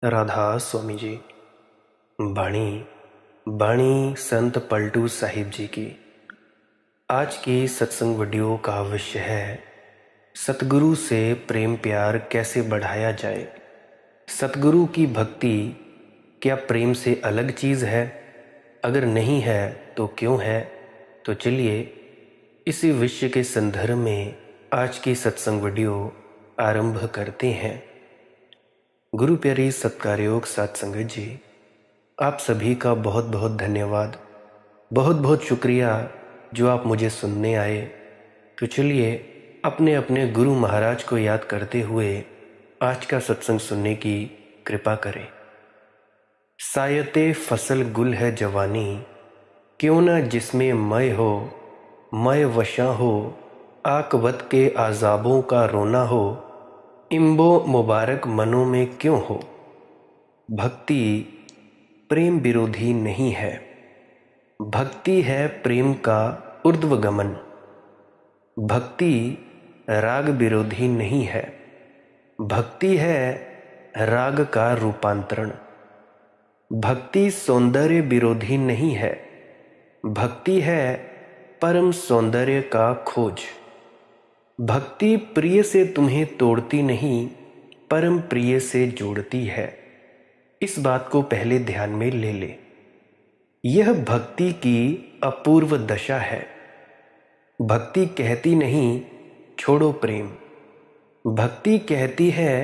राधा स्वामी जी। बाणी बाणी संत पलटू साहिब जी की। आज की सत्संग वीडियो का विषय है सतगुरु से प्रेम प्यार कैसे बढ़ाया जाए। सतगुरु की भक्ति क्या प्रेम से अलग चीज़ है? अगर नहीं है तो क्यों है? तो चलिए इसी विषय के संदर्भ में आज की सत्संग वीडियो आरंभ करते हैं। गुरु प्यारी सत्कारयोग सत्संगत जी, आप सभी का बहुत बहुत धन्यवाद, बहुत बहुत शुक्रिया जो आप मुझे सुनने आए। तो चलिए अपने अपने गुरु महाराज को याद करते हुए आज का सत्संग सुनने की कृपा करें। सायते फसल गुल है जवानी, क्यों न जिसमें मय हो, मय वशा हो, आकवत के आजाबों का रोना हो, इम्बो मुबारक मनों में क्यों हो। भक्ति प्रेम विरोधी नहीं है, भक्ति है प्रेम का ऊर्ध्वगमन। भक्ति राग विरोधी नहीं है, भक्ति है राग का रूपांतरण। भक्ति सौंदर्य विरोधी नहीं है, भक्ति है परम सौंदर्य का खोज। भक्ति प्रिय से तुम्हें तोड़ती नहीं, परम प्रिय से जोड़ती है। इस बात को पहले ध्यान में ले ले। यह भक्ति की अपूर्व दशा है। भक्ति कहती नहीं छोड़ो प्रेम, भक्ति कहती है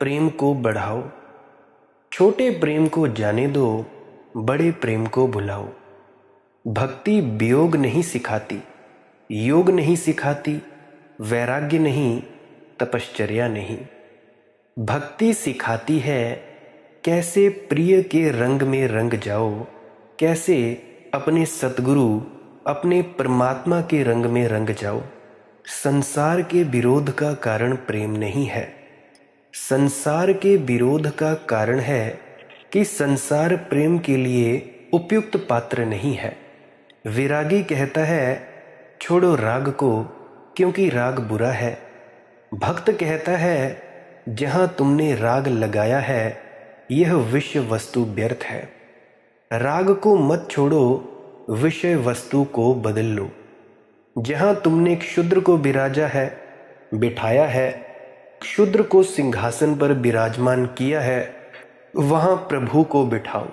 प्रेम को बढ़ाओ। छोटे प्रेम को जाने दो, बड़े प्रेम को भुलाओ। भक्ति वियोग नहीं सिखाती, योग नहीं सिखाती, वैराग्य नहीं, तपश्चर्या नहीं। भक्ति सिखाती है कैसे प्रिय के रंग में रंग जाओ, कैसे अपने सतगुरु अपने परमात्मा के रंग में रंग जाओ। संसार के विरोध का कारण प्रेम नहीं है, संसार के विरोध का कारण है कि संसार प्रेम के लिए उपयुक्त पात्र नहीं है। विरागी कहता है छोड़ो राग को, क्योंकि राग बुरा है। भक्त कहता है जहाँ तुमने राग लगाया है यह विषय वस्तु व्यर्थ है। राग को मत छोड़ो, विषय वस्तु को बदल लो। जहाँ तुमने क्षुद्र को बिराजा है, बिठाया है, क्षुद्र को सिंहासन पर विराजमान किया है, वहाँ प्रभु को बिठाओ।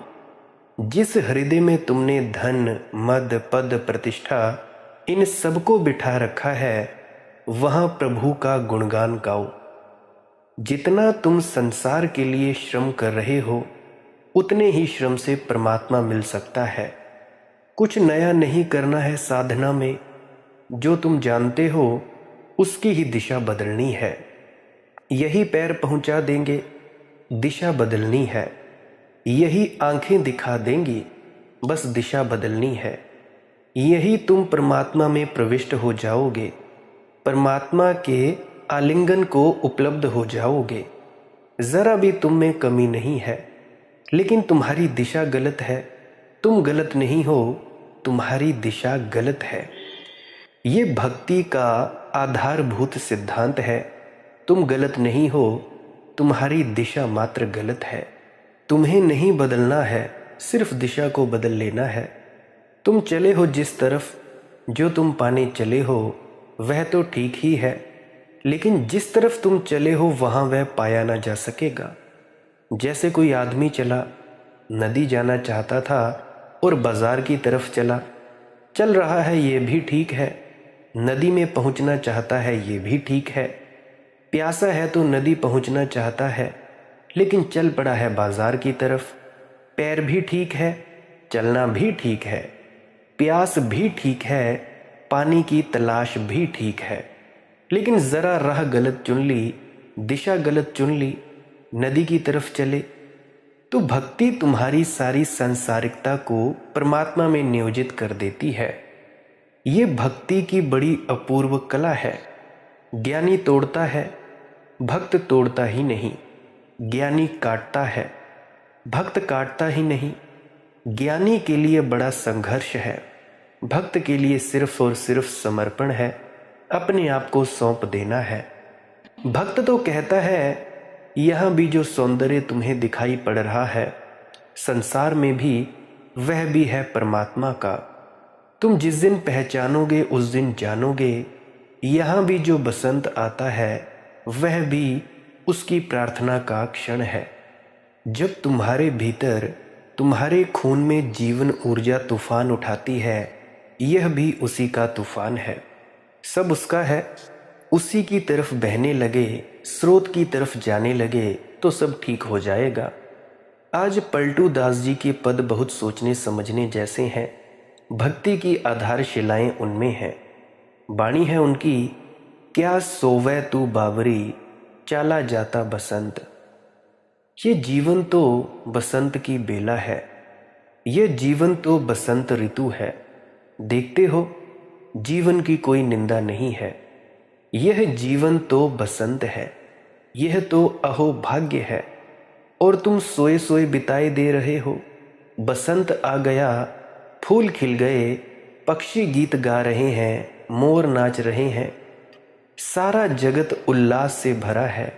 जिस हृदय में तुमने धन मद पद प्रतिष्ठा इन सबको बिठा रखा है, वहाँ प्रभु का गुणगान गाओ। जितना तुम संसार के लिए श्रम कर रहे हो, उतने ही श्रम से परमात्मा मिल सकता है। कुछ नया नहीं करना है साधना में, जो तुम जानते हो उसकी ही दिशा बदलनी है। यही पैर पहुंचा देंगे, दिशा बदलनी है। यही आंखें दिखा देंगी, बस दिशा बदलनी है। यही तुम परमात्मा में प्रविष्ट हो जाओगे, परमात्मा के आलिंगन को उपलब्ध हो जाओगे। जरा भी तुम में कमी नहीं है, लेकिन तुम्हारी दिशा गलत है। तुम गलत नहीं हो, तुम्हारी दिशा गलत है। ये भक्ति का आधारभूत सिद्धांत है। तुम गलत नहीं हो, तुम्हारी दिशा मात्र गलत है। तुम्हें नहीं बदलना है, सिर्फ दिशा को बदल लेना है। तुम चले हो जिस तरफ, जो तुम पाने चले हो वह तो ठीक ही है, लेकिन जिस तरफ तुम चले हो वहाँ वह पाया ना जा सकेगा। जैसे कोई आदमी चला, नदी जाना चाहता था और बाजार की तरफ चल रहा है, ये भी ठीक है। नदी में पहुंचना चाहता है, ये भी ठीक है। प्यासा है तो नदी पहुंचना चाहता है, लेकिन चल पड़ा है बाजार की तरफ। पैर भी ठीक है, चलना भी ठीक है, प्यास भी ठीक है, पानी की तलाश भी ठीक है, लेकिन ज़रा राह गलत चुन ली, दिशा गलत चुन ली, नदी की तरफ चले। तो भक्ति तुम्हारी सारी सांसारिकता को परमात्मा में नियोजित कर देती है। ये भक्ति की बड़ी अपूर्व कला है। ज्ञानी तोड़ता है, भक्त तोड़ता ही नहीं। ज्ञानी काटता है, भक्त काटता ही नहीं। ज्ञानी के लिए बड़ा संघर्ष है, भक्त के लिए सिर्फ और सिर्फ समर्पण है, अपने आप को सौंप देना है। भक्त तो कहता है यहाँ भी जो सौंदर्य तुम्हें दिखाई पड़ रहा है संसार में भी, वह भी है परमात्मा का। तुम जिस दिन पहचानोगे उस दिन जानोगे। यहाँ भी जो बसंत आता है वह भी उसकी प्रार्थना का क्षण है। जब तुम्हारे भीतर, तुम्हारे खून में जीवन ऊर्जा तूफान उठाती है, यह भी उसी का तूफान है। सब उसका है। उसी की तरफ बहने लगे, स्रोत की तरफ जाने लगे तो सब ठीक हो जाएगा। आज पलटू दास जी के पद बहुत सोचने समझने जैसे हैं। भक्ति की आधारशिलाएं उनमें हैं। वाणी है उनकी, क्या सोवै तू बावरी, चाला जाता बसंत। ये जीवन तो बसंत की बेला है। यह जीवन तो बसंत ऋतु है। देखते हो, जीवन की कोई निंदा नहीं है। यह जीवन तो बसंत है। यह तो अहो भाग्य है। और तुम सोए सोए बिताए दे रहे हो। बसंत आ गया, फूल खिल गए, पक्षी गीत गा रहे हैं, मोर नाच रहे हैं, सारा जगत उल्लास से भरा है।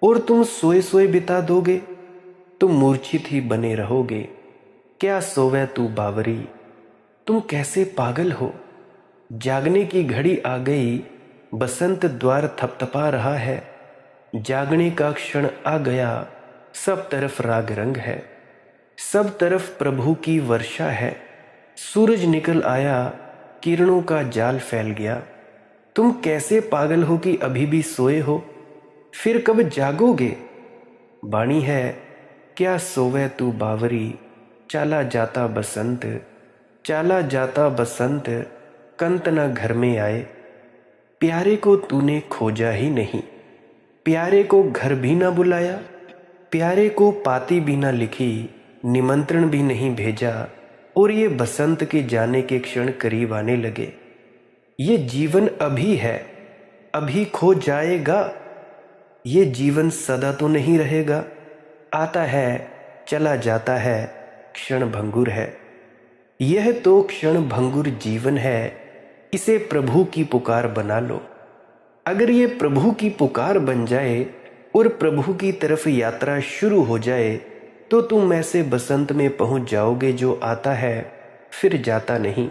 और तुम सोए सोए बिता दोगे, तुम मूर्छित ही बने रहोगे। क्या सोवे तू बावरी, तुम कैसे पागल हो। जागने की घड़ी आ गई, बसंत द्वार थपथपा रहा है। जागने का क्षण आ गया, सब तरफ राग रंग है, सब तरफ प्रभु की वर्षा है। सूरज निकल आया, किरणों का जाल फैल गया। तुम कैसे पागल हो कि अभी भी सोए हो, फिर कब जागोगे। वाणी है, क्या सोवे तू बावरी, चाला जाता बसंत, चाला जाता बसंत, कंत न घर में आए। प्यारे को तूने खोजा ही नहीं, प्यारे को घर भी ना बुलाया, प्यारे को पाती भी ना लिखी, निमंत्रण भी नहीं भेजा। और ये बसंत के जाने के क्षण करीब आने लगे। ये जीवन अभी है, अभी खो जाएगा। ये जीवन सदा तो नहीं रहेगा। आता है, चला जाता है, क्षण भंगुर है। यह तो क्षण भंगुर जीवन है। इसे प्रभु की पुकार बना लो। अगर ये प्रभु की पुकार बन जाए और प्रभु की तरफ यात्रा शुरू हो जाए तो तुम ऐसे बसंत में पहुंच जाओगे जो आता है फिर जाता नहीं।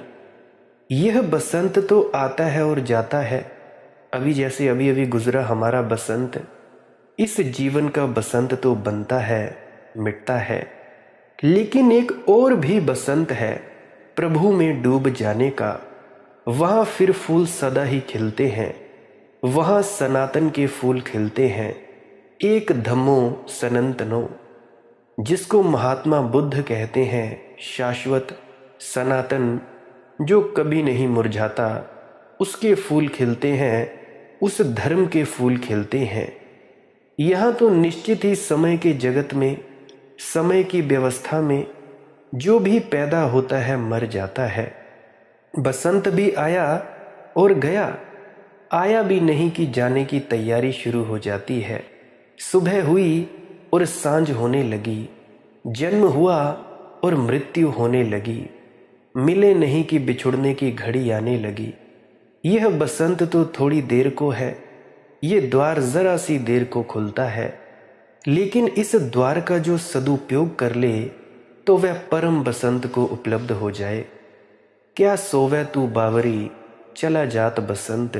यह बसंत तो आता है और जाता है। अभी जैसे अभी अभी गुजरा हमारा बसंत, इस जीवन का बसंत तो बनता है, मिटता है। लेकिन एक और भी बसंत है, प्रभु में डूब जाने का। वहाँ फिर फूल सदा ही खिलते हैं। वहाँ सनातन के फूल खिलते हैं, एक धम्मो सनंतनो, जिसको महात्मा बुद्ध कहते हैं। शाश्वत, सनातन, जो कभी नहीं मुरझाता, उसके फूल खिलते हैं, उस धर्म के फूल खिलते हैं। यहाँ तो निश्चित ही समय के जगत में, समय की व्यवस्था में जो भी पैदा होता है मर जाता है। बसंत भी आया और गया, आया भी नहीं कि जाने की तैयारी शुरू हो जाती है। सुबह हुई और सांझ होने लगी, जन्म हुआ और मृत्यु होने लगी, मिले नहीं कि बिछुड़ने की घड़ी आने लगी। यह बसंत तो थोड़ी देर को है, ये द्वार जरा सी देर को खुलता है। लेकिन इस द्वार का जो सदुपयोग कर ले तो वह परम बसंत को उपलब्ध हो जाए। क्या सोवे तू बावरी, चला जात बसंत,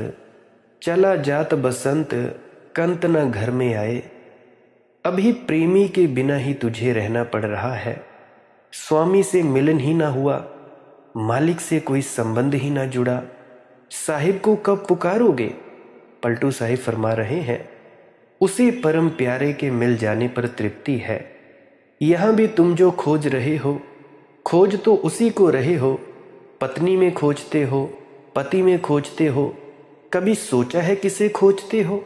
चला जात बसंत, कंत न घर में आए। अभी प्रेमी के बिना ही तुझे रहना पड़ रहा है। स्वामी से मिलन ही ना हुआ, मालिक से कोई संबंध ही ना जुड़ा। साहिब को कब पुकारोगे? पलटू साहिब फरमा रहे हैं, उसी परम प्यारे के मिल जाने पर तृप्ति है। यहाँ भी तुम जो खोज रहे हो, खोज तो उसी को रहे हो। पत्नी में खोजते हो, पति में खोजते हो, कभी सोचा है किसे खोजते हो?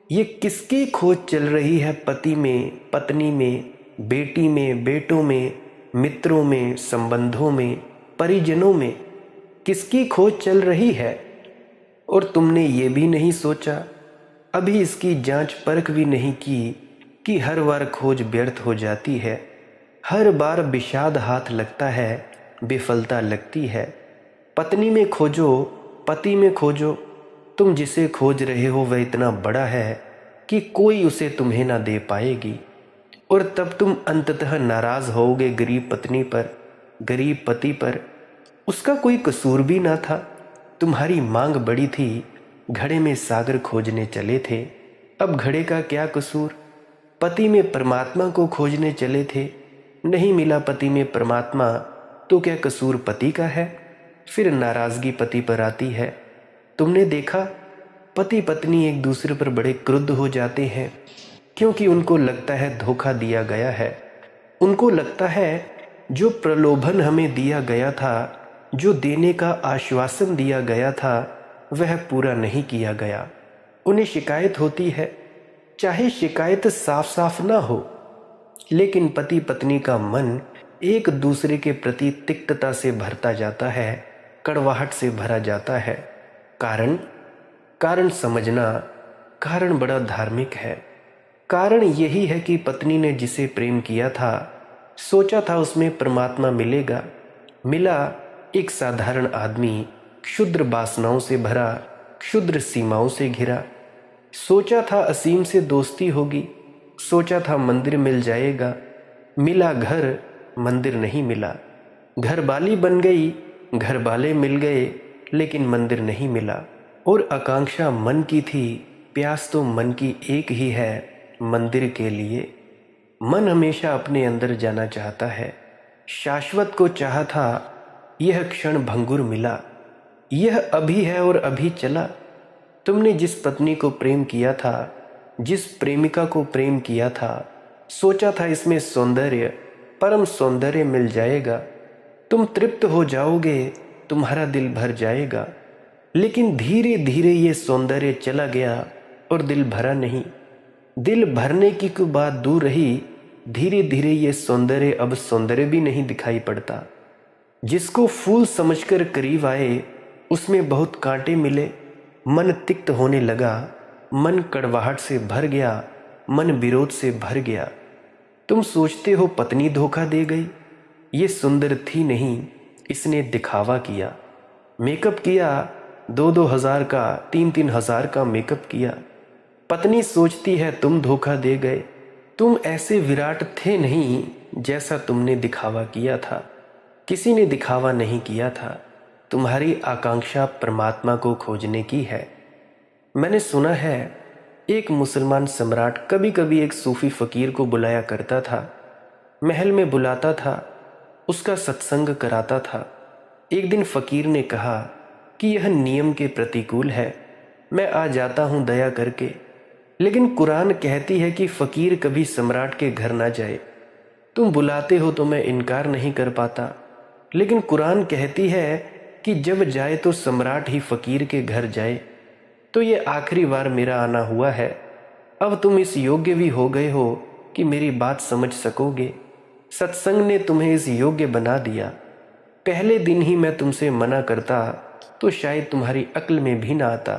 ये किसकी खोज चल रही है? पति में, पत्नी में, बेटी में, बेटों में, मित्रों में, संबंधों में, परिजनों में किसकी खोज चल रही है? और तुमने ये भी नहीं सोचा, अभी इसकी जांच परख भी नहीं की कि हर बार खोज व्यर्थ हो जाती है। हर बार विषाद हाथ लगता है, विफलता लगती है। पत्नी में खोजो, पति में खोजो, तुम जिसे खोज रहे हो वह इतना बड़ा है कि कोई उसे तुम्हें ना दे पाएगी, और तब तुम अंततः नाराज होगे गरीब पत्नी पर, गरीब पति पर। उसका कोई कसूर भी ना था, तुम्हारी मांग बड़ी थी, घड़े में सागर खोजने चले थे। अब घड़े का क्या कसूर, पति में परमात्मा को खोजने चले थे, नहीं मिला पति में परमात्मा, तो क्या कसूर पति का है? फिर नाराजगी पति पर आती है। तुमने देखा, पति पत्नी एक दूसरे पर बड़े क्रुद्ध हो जाते हैं, क्योंकि उनको लगता है धोखा दिया गया है। उनको लगता है जो प्रलोभन हमें दिया गया था, जो देने का आश्वासन दिया गया था, वह पूरा नहीं किया गया। उन्हें शिकायत होती है, चाहे शिकायत साफ साफ ना हो, लेकिन पति पत्नी का मन एक दूसरे के प्रति तिक्तता से भरता जाता है, कड़वाहट से भरा जाता है। कारण समझना, कारण बड़ा धार्मिक है। कारण यही है कि पत्नी ने जिसे प्रेम किया था, सोचा था उसमें परमात्मा मिलेगा, मिला एक साधारण आदमी, क्षुद्र वासनाओं से भरा, क्षुद्र सीमाओं से घिरा। सोचा था असीम से दोस्ती होगी, सोचा था मंदिर मिल जाएगा, मिला घर, मंदिर नहीं मिला। घरवाली बन गई, घरवाले मिल गए, लेकिन मंदिर नहीं मिला। और आकांक्षा मन की थी, प्यास तो मन की एक ही है, मंदिर के लिए। मन हमेशा अपने अंदर जाना चाहता है, शाश्वत को चाहा था, यह क्षण भंगुर मिला, यह अभी है और अभी चला। तुमने जिस पत्नी को प्रेम किया था, जिस प्रेमिका को प्रेम किया था, सोचा था इसमें सौंदर्य, परम सौंदर्य मिल जाएगा, तुम तृप्त हो जाओगे, तुम्हारा दिल भर जाएगा। लेकिन धीरे धीरे ये सौंदर्य चला गया और दिल भरा नहीं। दिल भरने की कोई बात दूर रही, धीरे धीरे ये सौंदर्य अब सौंदर्य भी नहीं दिखाई पड़ता। जिसको फूल समझकर करीब आए, उसमें बहुत कांटे मिले। मन तिक्त होने लगा, मन कड़वाहट से भर गया, मन विरोध से भर गया। तुम सोचते हो पत्नी धोखा दे गई, ये सुंदर थी नहीं, इसने दिखावा किया, मेकअप किया, 2-2 हज़ार का, 3-3 हज़ार का मेकअप किया। पत्नी सोचती है तुम धोखा दे गए, तुम ऐसे विराट थे नहीं जैसा तुमने दिखावा किया था। किसी ने दिखावा नहीं किया था, तुम्हारी आकांक्षा परमात्मा को खोजने की है। मैंने सुना है एक मुसलमान सम्राट कभी कभी एक सूफी फकीर को बुलाया करता था, महल में बुलाता था, उसका सत्संग कराता था। एक दिन फकीर ने कहा कि यह नियम के प्रतिकूल है, मैं आ जाता हूँ दया करके, लेकिन कुरान कहती है कि फकीर कभी सम्राट के घर ना जाए। तुम बुलाते हो तो मैं इनकार नहीं कर पाता, लेकिन कुरान कहती है कि जब जाए तो सम्राट ही फकीर के घर जाए। तो ये आखिरी बार मेरा आना हुआ है, अब तुम इस योग्य भी हो गए हो कि मेरी बात समझ सकोगे। सत्संग ने तुम्हें इस योग्य बना दिया। पहले दिन ही मैं तुमसे मना करता तो शायद तुम्हारी अक्ल में भी ना आता।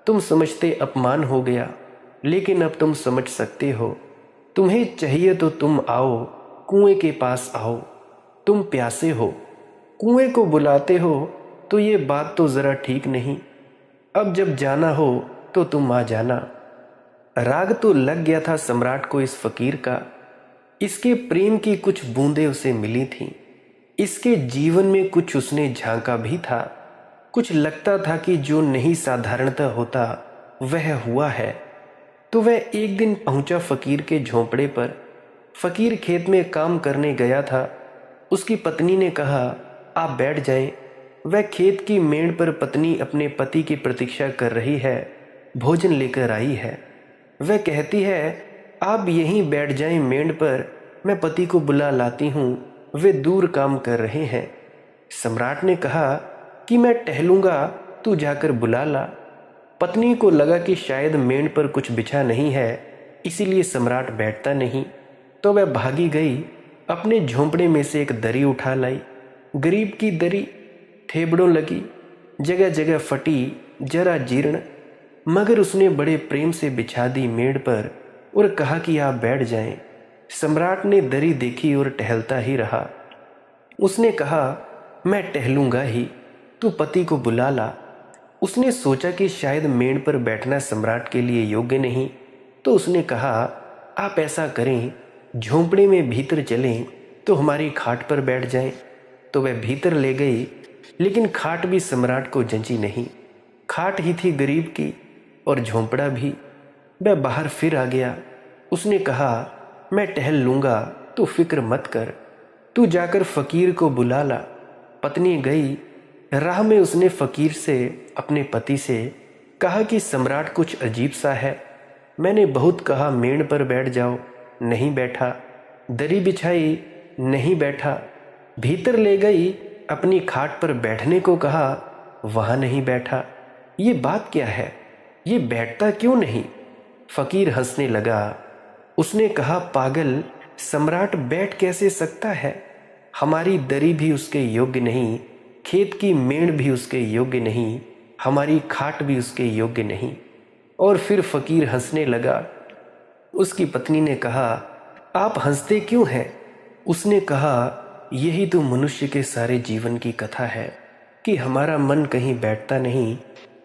तुम समझते अपमान हो गया, लेकिन अब तुम समझ सकते हो। तुम्हें चाहिए तो तुम आओ, कुएं के पास आओ। तुम प्यासे हो, कुएं को बुलाते हो, तो ये बात तो ज़रा ठीक नहीं। अब जब जाना हो तो तुम आ जाना। राग तो लग गया था सम्राट को इस फकीर का। इसके प्रेम की कुछ बूंदें उसे मिली थीं। इसके जीवन में कुछ उसने झांका भी था। कुछ लगता था कि जो नहीं साधारणतः होता वह हुआ है। तो वह एक दिन पहुंचा फकीर के झोंपड़े पर। फकीर खेत में काम करने गया था। उसकी पत्नी ने कहा, आप बैठ जाएं। वह खेत की मेड़ पर पत्नी अपने पति की प्रतीक्षा कर रही है, भोजन लेकर आई है। वह कहती है, आप यहीं बैठ जाएं मेड़ पर, मैं पति को बुला लाती हूँ, वे दूर काम कर रहे हैं। सम्राट ने कहा कि मैं टहलूंगा, तू जाकर बुला ला। पत्नी को लगा कि शायद मेड़ पर कुछ बिछा नहीं है, इसीलिए सम्राट बैठता नहीं। तो वह भागी गई, अपने झोंपड़े में से एक दरी उठा लाई। गरीब की दरी, थेबड़ों लगी, जगह जगह फटी, जरा जीर्ण, मगर उसने बड़े प्रेम से बिछा दी मेड़ पर और कहा कि आप बैठ जाएं। सम्राट ने दरी देखी और टहलता ही रहा। उसने कहा, मैं टहलूंगा ही, तू पति को बुला ला। उसने सोचा कि शायद मेड़ पर बैठना सम्राट के लिए योग्य नहीं, तो उसने कहा, आप ऐसा करें, झोंपड़े में भीतर चलें तो हमारी खाट पर बैठ जाएं। तो वह भीतर ले गई, लेकिन खाट भी सम्राट को जंची नहीं। खाट ही थी गरीब की और झोंपड़ा भी। वह बाहर फिर आ गया। उसने कहा, मैं टहल लूँगा, तू फिक्र मत कर, तू जाकर फ़कीर को बुला ला। पत्नी गई। राह में उसने फ़कीर से, अपने पति से कहा कि सम्राट कुछ अजीब सा है। मैंने बहुत कहा मेड़ पर बैठ जाओ, नहीं बैठा। दरी बिछाई, नहीं बैठा। भीतर ले गई, अपनी खाट पर बैठने को कहा, वहाँ नहीं बैठा। ये बात क्या है, ये बैठता क्यों नहीं? फ़कीर हंसने लगा। उसने कहा, पागल, सम्राट बैठ कैसे सकता है? हमारी दरी भी उसके योग्य नहीं, खेत की मेड़ भी उसके योग्य नहीं, हमारी खाट भी उसके योग्य नहीं। और फिर फ़कीर हंसने लगा। उसकी पत्नी ने कहा, आप हंसते क्यों हैं? उसने कहा, यही तो मनुष्य के सारे जीवन की कथा है कि हमारा मन कहीं बैठता नहीं,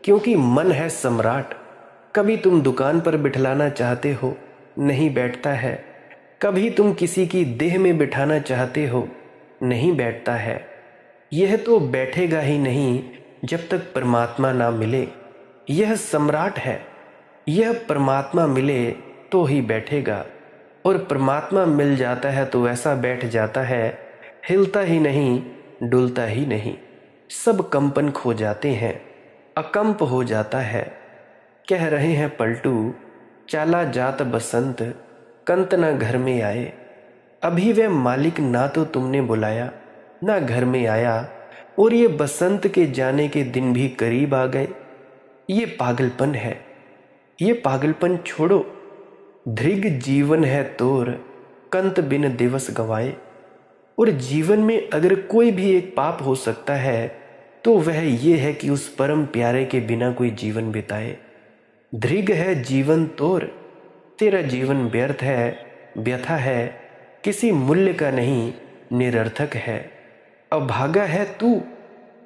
क्योंकि मन है सम्राट। कभी तुम दुकान पर बिठलाना चाहते हो, नहीं बैठता है। कभी तुम किसी की देह में बिठाना चाहते हो, नहीं बैठता है। यह तो बैठेगा ही नहीं जब तक परमात्मा ना मिले। यह सम्राट है, यह परमात्मा मिले तो ही बैठेगा। और परमात्मा मिल जाता है तो ऐसा बैठ जाता है, हिलता ही नहीं, डुलता ही नहीं। सब कंपन खो जाते हैं, अकंप हो जाता है। कह रहे हैं पलटू, चाला जात बसंत, कंत ना घर में आए। अभी वह मालिक ना तो तुमने बुलाया, ना घर में आया, और ये बसंत के जाने के दिन भी करीब आ गए। ये पागलपन है, ये पागलपन छोड़ो। धृग जीवन है तोर, कंत बिन दिवस गवाए। और जीवन में अगर कोई भी एक पाप हो सकता है तो वह ये है कि उस परम प्यारे के बिना कोई जीवन बिताए। धृग है जीवन तोर, तेरा जीवन व्यर्थ है, व्यथा है, किसी मूल्य का नहीं, निरर्थक है। अभागा है तू,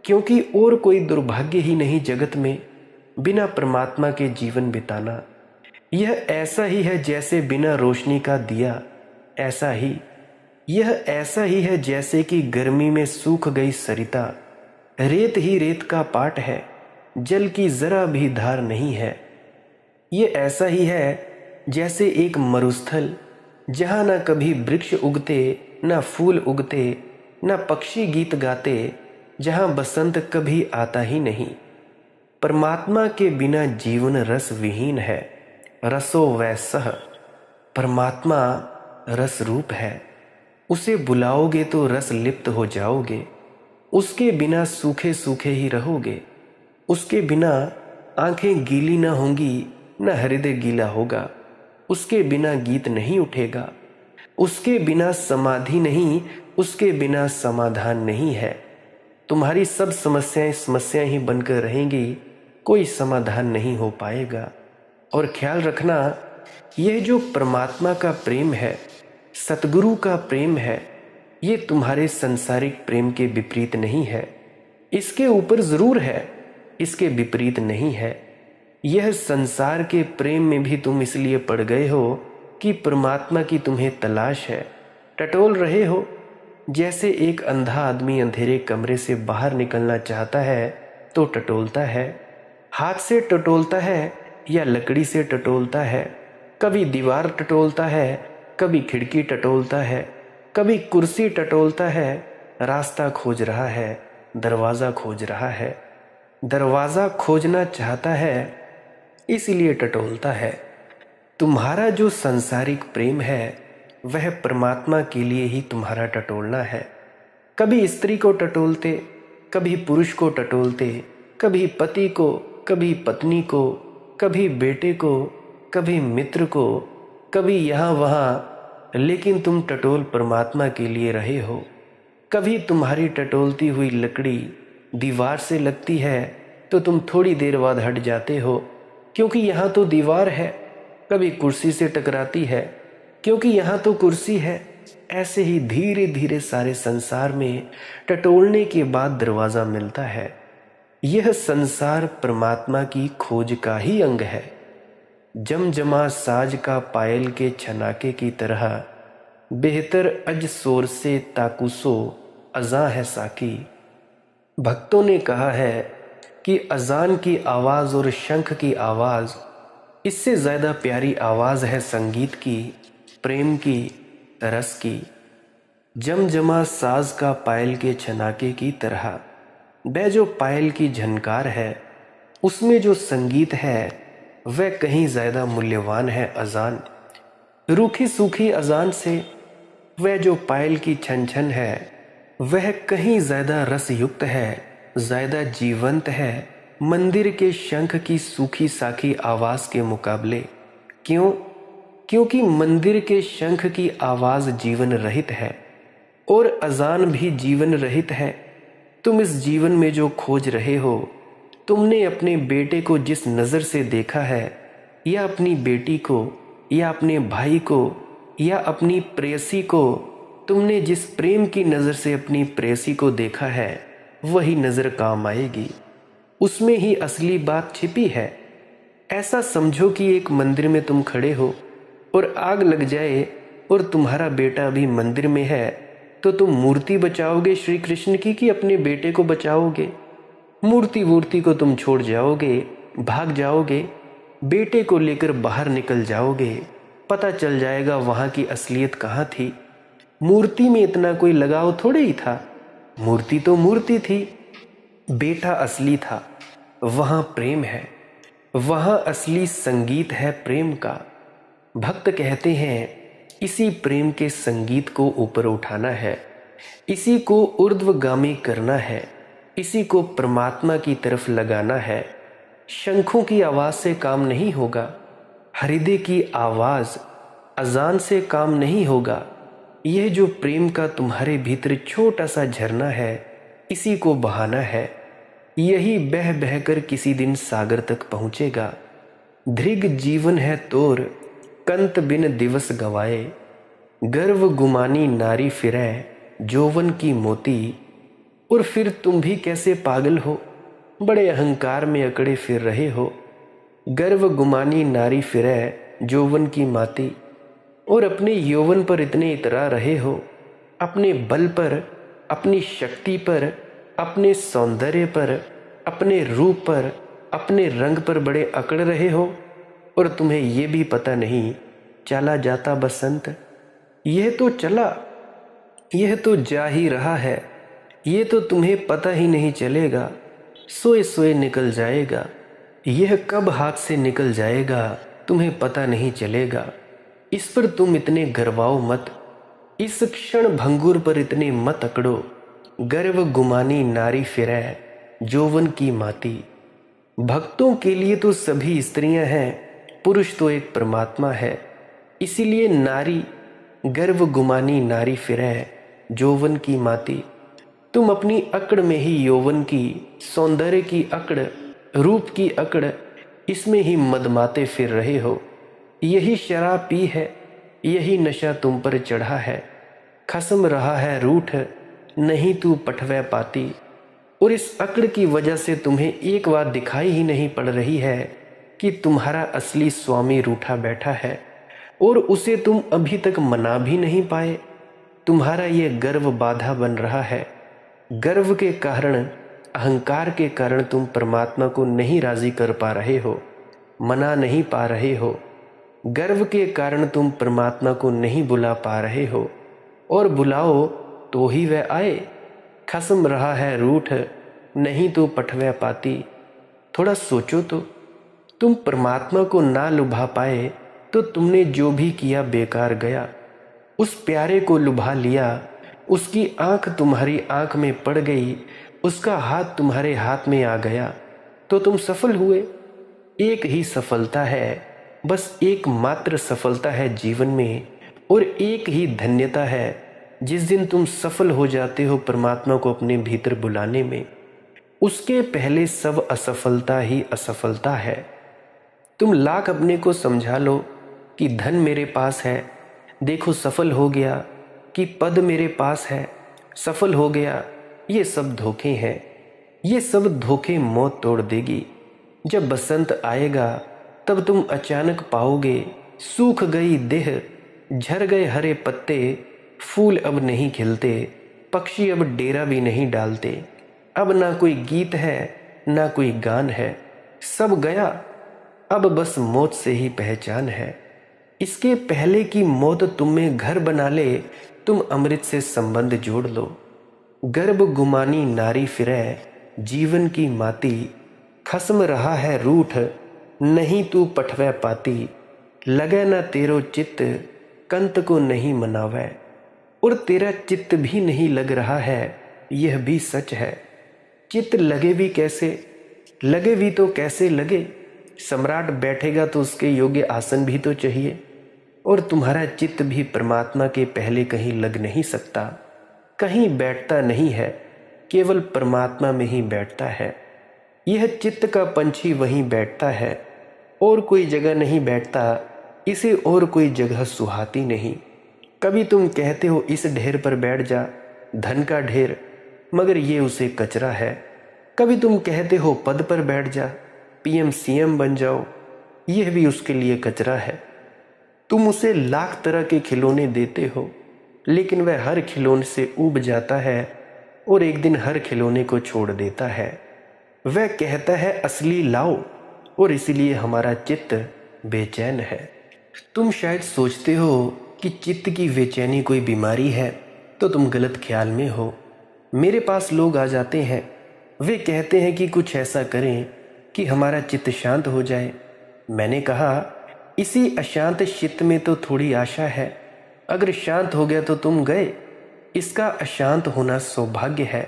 क्योंकि और कोई दुर्भाग्य ही नहीं जगत में बिना परमात्मा के जीवन बिताना। यह ऐसा ही है जैसे बिना रोशनी का दिया, ऐसा ही यह ऐसा ही है जैसे कि गर्मी में सूख गई सरिता। रेत ही रेत का पाट है, जल की जरा भी धार नहीं है। ये ऐसा ही है जैसे एक मरुस्थल, जहाँ न कभी वृक्ष उगते, न फूल उगते, न पक्षी गीत गाते, जहाँ बसंत कभी आता ही नहीं। परमात्मा के बिना जीवन रस विहीन है, रसो वैसह। परमात्मा रस रूप है, उसे बुलाओगे तो रस लिप्त हो जाओगे। उसके बिना सूखे सूखे ही रहोगे। उसके बिना आंखें गीली न होंगी, न हृदय गीला होगा। उसके बिना गीत नहीं उठेगा। उसके बिना समाधि नहीं, उसके बिना समाधान नहीं है। तुम्हारी सब समस्याएं समस्याएं ही बनकर रहेंगी, कोई समाधान नहीं हो पाएगा। और ख्याल रखना, यह जो परमात्मा का प्रेम है, सतगुरु का प्रेम है, ये तुम्हारे संसारिक प्रेम के विपरीत नहीं है। इसके ऊपर जरूर है, इसके विपरीत नहीं है। यह संसार के प्रेम में भी तुम इसलिए पड़ गए हो कि परमात्मा की तुम्हें तलाश है। टटोल रहे हो जैसे एक अंधा आदमी अंधेरे कमरे से बाहर निकलना चाहता है तो टटोलता है। हाथ से टटोलता है या लकड़ी से टटोलता है। कभी दीवार टटोलता है, कभी खिड़की टटोलता है, कभी कुर्सी टटोलता है। रास्ता खोज रहा है, दरवाज़ा खोज रहा है। दरवाज़ा खोजना चाहता है, इसीलिए टटोलता है। तुम्हारा जो सांसारिक प्रेम है वह परमात्मा के लिए ही तुम्हारा टटोलना है। कभी स्त्री को टटोलते, कभी पुरुष को टटोलते, कभी पति को, कभी पत्नी को, कभी बेटे को, कभी मित्र को, कभी यहाँ वहाँ, लेकिन तुम टटोल परमात्मा के लिए रहे हो। कभी तुम्हारी टटोलती हुई लकड़ी दीवार से लगती है तो तुम थोड़ी देर बाद हट जाते हो, क्योंकि यहाँ तो दीवार है। कभी कुर्सी से टकराती है, क्योंकि यहाँ तो कुर्सी है। ऐसे ही धीरे धीरे सारे संसार में टटोलने के बाद दरवाज़ा मिलता है। यह संसार परमात्मा की खोज का ही अंग है। जमजमा साज का पायल के छनाके की तरह, बेहतर अज शोर से ताकुसो अज़ां है साकी। भक्तों ने कहा है कि अजान की आवाज़ और शंख की आवाज़, इससे ज़्यादा प्यारी आवाज़ है संगीत की, प्रेम की, रस की। जमजमा साज का पायल के छनाके की तरह, वह जो पायल की झनकार है उसमें जो संगीत है वह कहीं ज़्यादा मूल्यवान है अजान। रूखी सूखी अजान से वह जो पायल की छन छन है वह कहीं ज़्यादा रस युक्त है, ज़्यादा जीवंत है मंदिर के शंख की सूखी साखी आवाज़ के मुकाबले। क्यों? क्योंकि मंदिर के शंख की आवाज़ जीवन रहित है और अजान भी जीवन रहित है। तुम इस जीवन में जो खोज रहे हो, तुमने अपने बेटे को जिस नज़र से देखा है, या अपनी बेटी को, या अपने भाई को, या अपनी प्रेयसी को, तुमने जिस प्रेम की नज़र से अपनी प्रेयसी को देखा है वही नज़र काम आएगी। उसमें ही असली बात छिपी है। ऐसा समझो कि एक मंदिर में तुम खड़े हो और आग लग जाए और तुम्हारा बेटा भी मंदिर में है, तो तुम मूर्ति बचाओगे श्री कृष्ण की कि अपने बेटे को बचाओगे? मूर्ति को तुम छोड़ जाओगे, भाग जाओगे, बेटे को लेकर बाहर निकल जाओगे। पता चल जाएगा वहाँ की असलियत कहाँ थी। मूर्ति में इतना कोई लगाव थोड़े ही था। मूर्ति तो मूर्ति थी, बेटा असली था। वहाँ प्रेम है, वहाँ असली संगीत है प्रेम का। भक्त कहते हैं इसी प्रेम के संगीत को ऊपर उठाना है, इसी को ऊर्ध्वगामी करना है, इसी को परमात्मा की तरफ लगाना है। शंखों की आवाज़ से काम नहीं होगा, हृदय की आवाज़ अजान से काम नहीं होगा। यह जो प्रेम का तुम्हारे भीतर छोटा सा झरना है, इसी को बहाना है। यही बह बहकर किसी दिन सागर तक पहुँचेगा। धृग जीवन है तोर, कंत बिन दिवस गवाए। गर्व गुमानी नारी फिरै, जोवन की मोती। और फिर तुम भी कैसे पागल हो, बड़े अहंकार में अकड़े फिर रहे हो। गर्व गुमानी नारी फिरै, जोवन की माती। और अपने यौवन पर इतने इतरा रहे हो, अपने बल पर, अपनी शक्ति पर, अपने सौंदर्य पर, अपने रूप पर, अपने रंग पर बड़े अकड़ रहे हो। और तुम्हें ये भी पता नहीं चला जाता बसंत, यह तो चला, यह तो जा ही रहा है, ये तो तुम्हें पता ही नहीं चलेगा। सोए सोए निकल जाएगा, यह कब हाथ से निकल जाएगा तुम्हें पता नहीं चलेगा। इस पर तुम इतने गर्वाओ मत, इस क्षण भंगुर पर इतने मत अकड़ो। गर्व गुमानी नारी फिरै, जोवन की माती। भक्तों के लिए तो सभी स्त्रियां हैं, पुरुष तो एक परमात्मा है। इसीलिए नारी, गर्व गुमानी नारी फिरै, जोवन की माती। तुम अपनी अकड़ में ही यौवन की, सौंदर्य की अकड़, रूप की अकड़, इसमें ही मदमाते फिर रहे हो। यही शराब पी है, यही नशा तुम पर चढ़ा है। खसम रहा है रूठ, नहीं तू पठवै पाती। और इस अकड़ की वजह से तुम्हें एक बात दिखाई ही नहीं पड़ रही है कि तुम्हारा असली स्वामी रूठा बैठा है और उसे तुम अभी तक मना भी नहीं पाए। तुम्हारा यह गर्व बाधा बन रहा है। गर्व के कारण, अहंकार के कारण तुम परमात्मा को नहीं राजी कर पा रहे हो, मना नहीं पा रहे हो। गर्व के कारण तुम परमात्मा को नहीं बुला पा रहे हो, और बुलाओ तो ही वह आए। खसम रहा है रूठ, नहीं तो पठवै पाती। थोड़ा सोचो तो, तुम परमात्मा को ना लुभा पाए तो तुमने जो भी किया बेकार गया। उस प्यारे को लुभा लिया, उसकी आंख तुम्हारी आंख में पड़ गई, उसका हाथ तुम्हारे हाथ में आ गया, तो तुम सफल हुए। एक ही सफलता है, बस एक मात्र सफलता है जीवन में, और एक ही धन्यता है जिस दिन तुम सफल हो जाते हो परमात्मा को अपने भीतर बुलाने में। उसके पहले सब असफलता ही असफलता है। तुम लाख अपने को समझा लो कि धन मेरे पास है, देखो सफल हो गया, कि पद मेरे पास है, सफल हो गया। ये सब धोखे हैं, ये सब धोखे मौत तोड़ देगी। जब बसंत आएगा तब तुम अचानक पाओगे सूख गई देह, झड़ गए हरे पत्ते, फूल अब नहीं खिलते, पक्षी अब डेरा भी नहीं डालते, अब ना कोई गीत है ना कोई गान है, सब गया अब बस मौत से ही पहचान है। इसके पहले कि मौत तुम में घर बना ले, तुम अमृत से संबंध जोड़ लो। गर्भ गुमानी नारी फिरे जीवन की माती, खस्म रहा है रूठ नहीं तू पठवै पाती, लगे न तेरो चित्त कंत को नहीं मनावे, और तेरा चित्त भी नहीं लग रहा है यह भी सच है। चित्त लगे भी कैसे, लगे भी तो कैसे लगे, सम्राट बैठेगा तो उसके योग्य आसन भी तो चाहिए, और तुम्हारा चित्त भी परमात्मा के पहले कहीं लग नहीं सकता, कहीं बैठता नहीं है, केवल परमात्मा में ही बैठता है। यह चित्त का पंछी वहीं बैठता है, और कोई जगह नहीं बैठता, इसे और कोई जगह सुहाती नहीं। कभी तुम कहते हो इस ढेर पर बैठ जा, धन का ढेर, मगर ये उसे कचरा है। कभी तुम कहते हो पद पर बैठ जा, पीएम सीएम बन जाओ, यह भी उसके लिए कचरा है। तुम उसे लाख तरह के खिलौने देते हो, लेकिन वह हर खिलौने से ऊब जाता है और एक दिन हर खिलौने को छोड़ देता है। वह कहता है असली लाओ, और इसीलिए हमारा चित्त बेचैन है। तुम शायद सोचते हो कि चित्त की बेचैनी कोई बीमारी है, तो तुम गलत ख्याल में हो। मेरे पास लोग आ जाते हैं, वे कहते हैं कि कुछ ऐसा करें कि हमारा चित्त शांत हो जाए। मैंने कहा इसी अशांत चित्त में तो थोड़ी आशा है, अगर शांत हो गया तो तुम गए। इसका अशांत होना सौभाग्य है।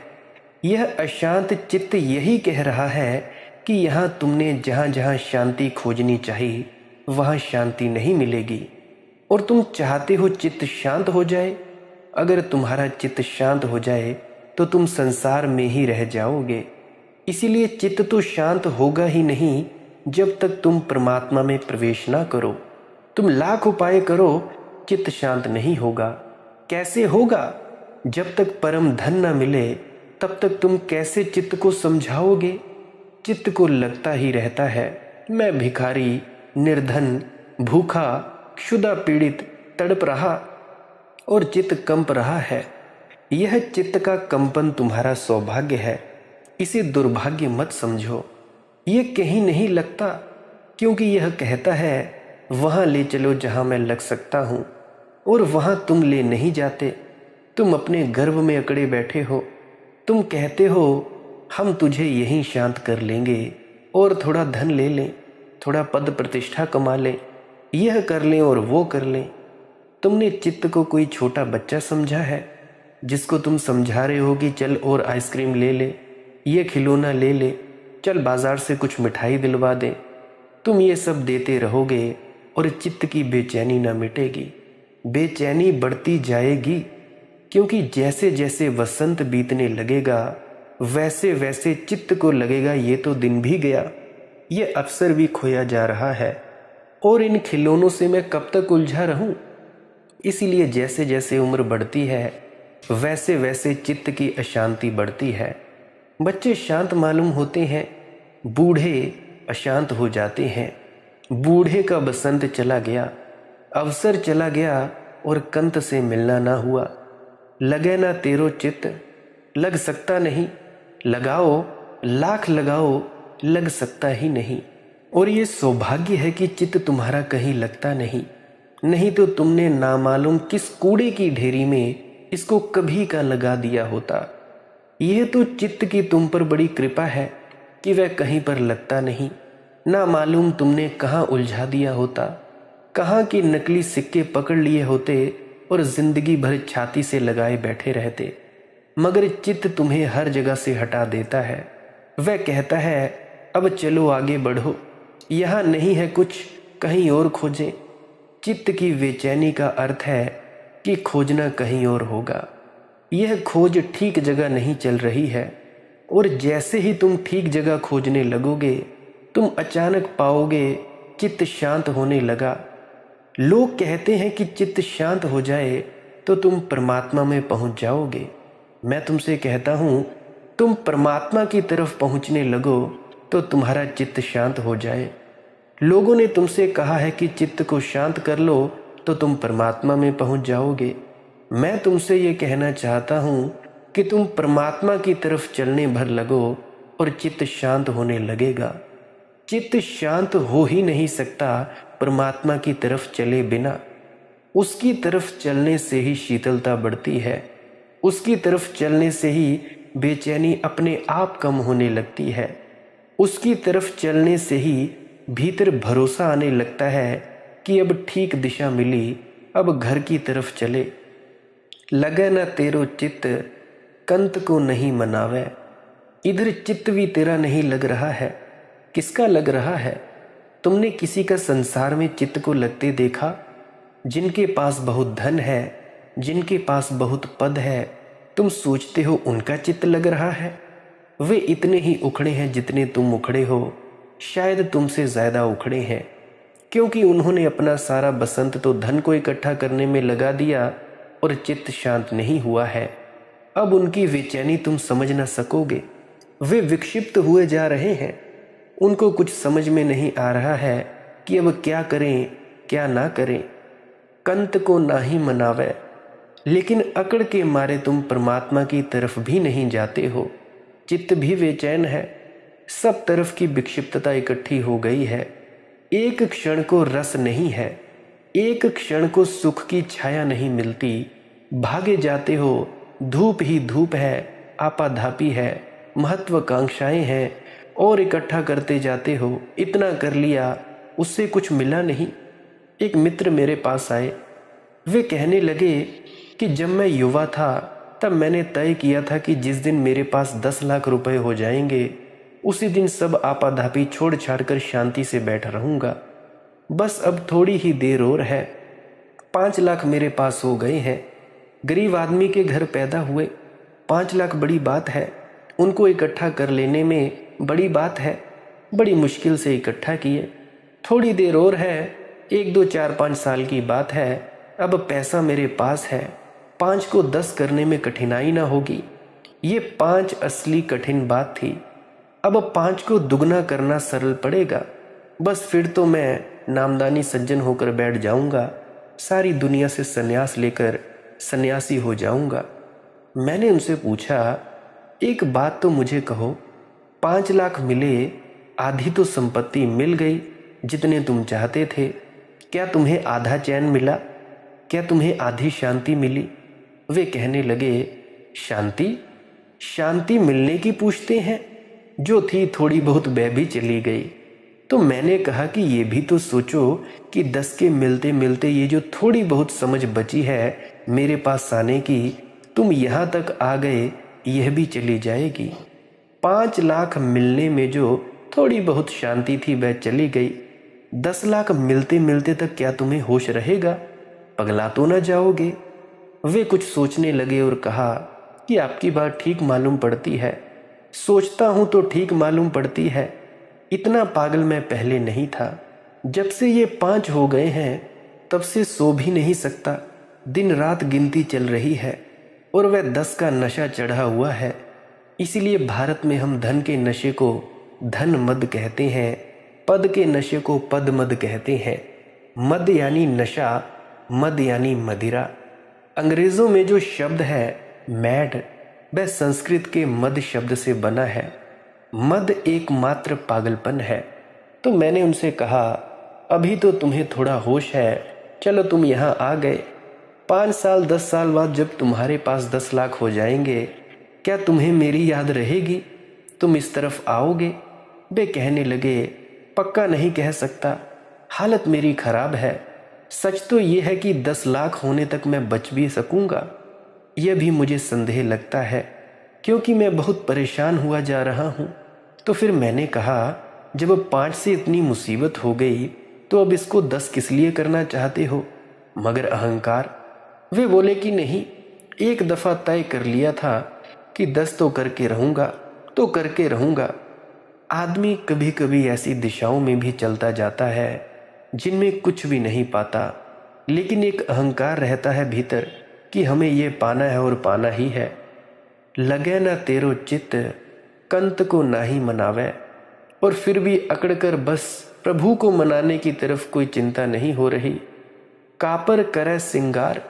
यह अशांत चित्त यही कह रहा है कि यहाँ तुमने जहाँ जहाँ शांति खोजनी चाहिए वहाँ शांति नहीं मिलेगी, और तुम चाहते हो चित्त शांत हो जाए। अगर तुम्हारा चित्त शांत हो जाए तो तुम संसार में ही रह जाओगे। इसीलिए चित्त तो शांत होगा ही नहीं जब तक तुम परमात्मा में प्रवेश ना करो। तुम लाख उपाय करो, चित्त शांत नहीं होगा। कैसे होगा? जब तक परम धन ना मिले तब तक तुम कैसे चित्त को समझाओगे? चित्त को लगता ही रहता है मैं भिखारी, निर्धन, भूखा, क्षुधा पीड़ित तड़प रहा, और चित्त कंप रहा है। यह चित्त का कंपन तुम्हारा सौभाग्य है, इसे दुर्भाग्य मत समझो। यह कहीं नहीं लगता, क्योंकि यह कहता है वहाँ ले चलो जहाँ मैं लग सकता हूँ, और वहाँ तुम ले नहीं जाते। तुम अपने गर्भ में अकड़े बैठे हो। तुम कहते हो हम तुझे यहीं शांत कर लेंगे, और थोड़ा धन ले लें, थोड़ा पद प्रतिष्ठा कमा लें, यह कर लें और वो कर लें। तुमने चित्त को कोई छोटा बच्चा समझा है जिसको तुम समझा रहे हो कि चल और आइसक्रीम ले ले, ये खिलौना ले ले, चल बाजार से कुछ मिठाई दिलवा दे। तुम ये सब देते रहोगे और चित्त की बेचैनी ना मिटेगी, बेचैनी बढ़ती जाएगी, क्योंकि जैसे जैसे वसंत बीतने लगेगा वैसे वैसे चित्त को लगेगा ये तो दिन भी गया, ये अवसर भी खोया जा रहा है, और इन खिलौनों से मैं कब तक उलझा रहूं। इसीलिए जैसे जैसे उम्र बढ़ती है वैसे वैसे चित्त की अशांति बढ़ती है। बच्चे शांत मालूम होते हैं, बूढ़े अशांत हो जाते हैं। बूढ़े का बसंत चला गया, अवसर चला गया, और कंत से मिलना ना हुआ। लगे ना तेरो चित्त, लग सकता नहीं, लगाओ लाख लगाओ, लग सकता ही नहीं। और ये सौभाग्य है कि चित्त तुम्हारा कहीं लगता नहीं, नहीं तो तुमने नामालूम किस कूड़े की ढेरी में इसको कभी का लगा दिया होता। यह तो चित्त की तुम पर बड़ी कृपा है कि वह कहीं पर लगता नहीं। ना मालूम तुमने कहाँ उलझा दिया होता, कहाँ की नकली सिक्के पकड़ लिए होते और जिंदगी भर छाती से लगाए बैठे रहते। मगर चित्त तुम्हें हर जगह से हटा देता है। वह कहता है अब चलो आगे बढ़ो, यहाँ नहीं है कुछ, कहीं और खोजें। चित्त की बेचैनी का अर्थ है कि खोजना कहीं और होगा। यह खोज ठीक जगह नहीं चल रही है, और जैसे ही तुम ठीक जगह खोजने लगोगे तुम अचानक पाओगे चित्त शांत होने लगा। लोग कहते हैं कि चित्त शांत हो जाए तो तुम परमात्मा में पहुंच जाओगे। मैं तुमसे कहता हूं तुम परमात्मा की तरफ पहुंचने लगो तो तुम्हारा चित्त शांत हो जाए। लोगों ने तुमसे कहा है कि चित्त को शांत कर लो तो तुम परमात्मा में पहुंच जाओगे। मैं तुमसे ये कहना चाहता हूँ कि तुम परमात्मा की तरफ चलने भर लगो और चित्त शांत होने लगेगा। चित्त शांत हो ही नहीं सकता परमात्मा की तरफ चले बिना। उसकी तरफ चलने से ही शीतलता बढ़ती है, उसकी तरफ चलने से ही बेचैनी अपने आप कम होने लगती है, उसकी तरफ चलने से ही भीतर भरोसा आने लगता है कि अब ठीक दिशा मिली, अब घर की तरफ चले। लगे न तेरो चित्त कंत को नहीं मनावे। इधर चित्त भी तेरा नहीं लग रहा है, किसका लग रहा है? तुमने किसी का संसार में चित्त को लगते देखा? जिनके पास बहुत धन है, जिनके पास बहुत पद है, तुम सोचते हो उनका चित्त लग रहा है? वे इतने ही उखड़े हैं जितने तुम उखड़े हो, शायद तुमसे ज़्यादा उखड़े हैं, क्योंकि उन्होंने अपना सारा बसंत तो धन को इकट्ठा करने में लगा दिया और चित्त शांत नहीं हुआ है। अब उनकी बेचैनी तुम समझ न सकोगे। वे विक्षिप्त हुए जा रहे हैं, उनको कुछ समझ में नहीं आ रहा है कि अब क्या करें क्या ना करें। कंत को ना ही मनावे, लेकिन अकड़ के मारे तुम परमात्मा की तरफ भी नहीं जाते हो। चित्त भी बेचैन है, सब तरफ की विक्षिप्तता इकट्ठी हो गई है। एक क्षण को रस नहीं है, एक क्षण को सुख की छाया नहीं मिलती। भागे जाते हो, धूप ही धूप है, आपाधापी है, महत्वाकांक्षाएं हैं और इकट्ठा करते जाते हो। इतना कर लिया, उससे कुछ मिला नहीं। एक मित्र मेरे पास आए, वे कहने लगे कि जब मैं युवा था तब मैंने तय किया था कि जिस दिन मेरे पास 10 लाख रुपए हो जाएंगे उसी दिन सब आपाधापी छोड़ छाड़ कर शांति से बैठा रहूँगा। बस अब थोड़ी ही देर और है, 5 लाख मेरे पास हो गए हैं। गरीब आदमी के घर पैदा हुए, 5 लाख बड़ी बात है, उनको इकट्ठा कर लेने में बड़ी बात है। बड़ी मुश्किल से इकट्ठा किए। थोड़ी देर और है, 1 2 4 5 साल की बात है। अब पैसा मेरे पास है, 5 को 10 करने में कठिनाई ना होगी। ये 5 असली कठिन बात थी। अब 5 को दुगना करना सरल पड़ेगा। बस फिर तो मैं नामदानी सज्जन होकर बैठ जाऊंगा, सारी दुनिया से संन्यास लेकर सन्यासी हो जाऊंगा। मैंने उनसे पूछा, एक बात तो मुझे कहो, 5 लाख मिले, आधी तो संपत्ति मिल गई जितने तुम चाहते थे, क्या तुम्हें आधा चैन मिला? क्या तुम्हें आधी शांति मिली? वे कहने लगे, शांति? शांति मिलने की पूछते हैं? जो थी थोड़ी बहुत बह भी चली गई। तो मैंने कहा कि ये भी तो सोचो कि 10 के मिलते मिलते ये जो थोड़ी बहुत समझ बची है मेरे पास आने की, तुम यहाँ तक आ गए, यह भी चली जाएगी। 5 लाख मिलने में जो थोड़ी बहुत शांति थी वह चली गई। 10 लाख मिलते मिलते तक क्या तुम्हें होश रहेगा? पगला तो ना जाओगे? वे कुछ सोचने लगे और कहा कि आपकी बात ठीक मालूम पड़ती है, सोचता हूँ तो ठीक मालूम पड़ती है। इतना पागल मैं पहले नहीं था। जब से ये 5 हो गए हैं तब से सो भी नहीं सकता, दिन रात गिनती चल रही है और वह 10 का नशा चढ़ा हुआ है। इसीलिए भारत में हम धन के नशे को धन मद कहते हैं, पद के नशे को पद मद कहते हैं। मद यानी नशा, मद यानी मदिरा। अंग्रेज़ों में जो शब्द है मैड, वह संस्कृत के मद शब्द से बना है। मद एकमात्र पागलपन है। तो मैंने उनसे कहा, अभी तो तुम्हें थोड़ा होश है, चलो तुम यहाँ आ गए। 5 साल 10 साल बाद जब तुम्हारे पास 10 लाख हो जाएंगे, क्या तुम्हें मेरी याद रहेगी? तुम इस तरफ आओगे? वे कहने लगे, पक्का नहीं कह सकता, हालत मेरी खराब है। सच तो ये है कि 10 लाख होने तक मैं बच भी सकूंगा, यह भी मुझे संदेह लगता है, क्योंकि मैं बहुत परेशान हुआ जा रहा हूँ। तो फिर मैंने कहा, जब अब 5 से इतनी मुसीबत हो गई तो अब इसको 10 किस लिए करना चाहते हो? मगर अहंकार। वे बोले कि नहीं, एक दफ़ा तय कर लिया था कि 10 तो करके रहूँगा तो करके रहूँगा। आदमी कभी कभी ऐसी दिशाओं में भी चलता जाता है जिनमें कुछ भी नहीं पाता, लेकिन एक अहंकार रहता है भीतर कि हमें ये पाना है और पाना ही है। लगे न तेरो चित्त कंत को ना ही मनावे, और फिर भी अकड़ कर बस प्रभु को मनाने की तरफ कोई चिंता नहीं हो रही। कापर करे सिंगार,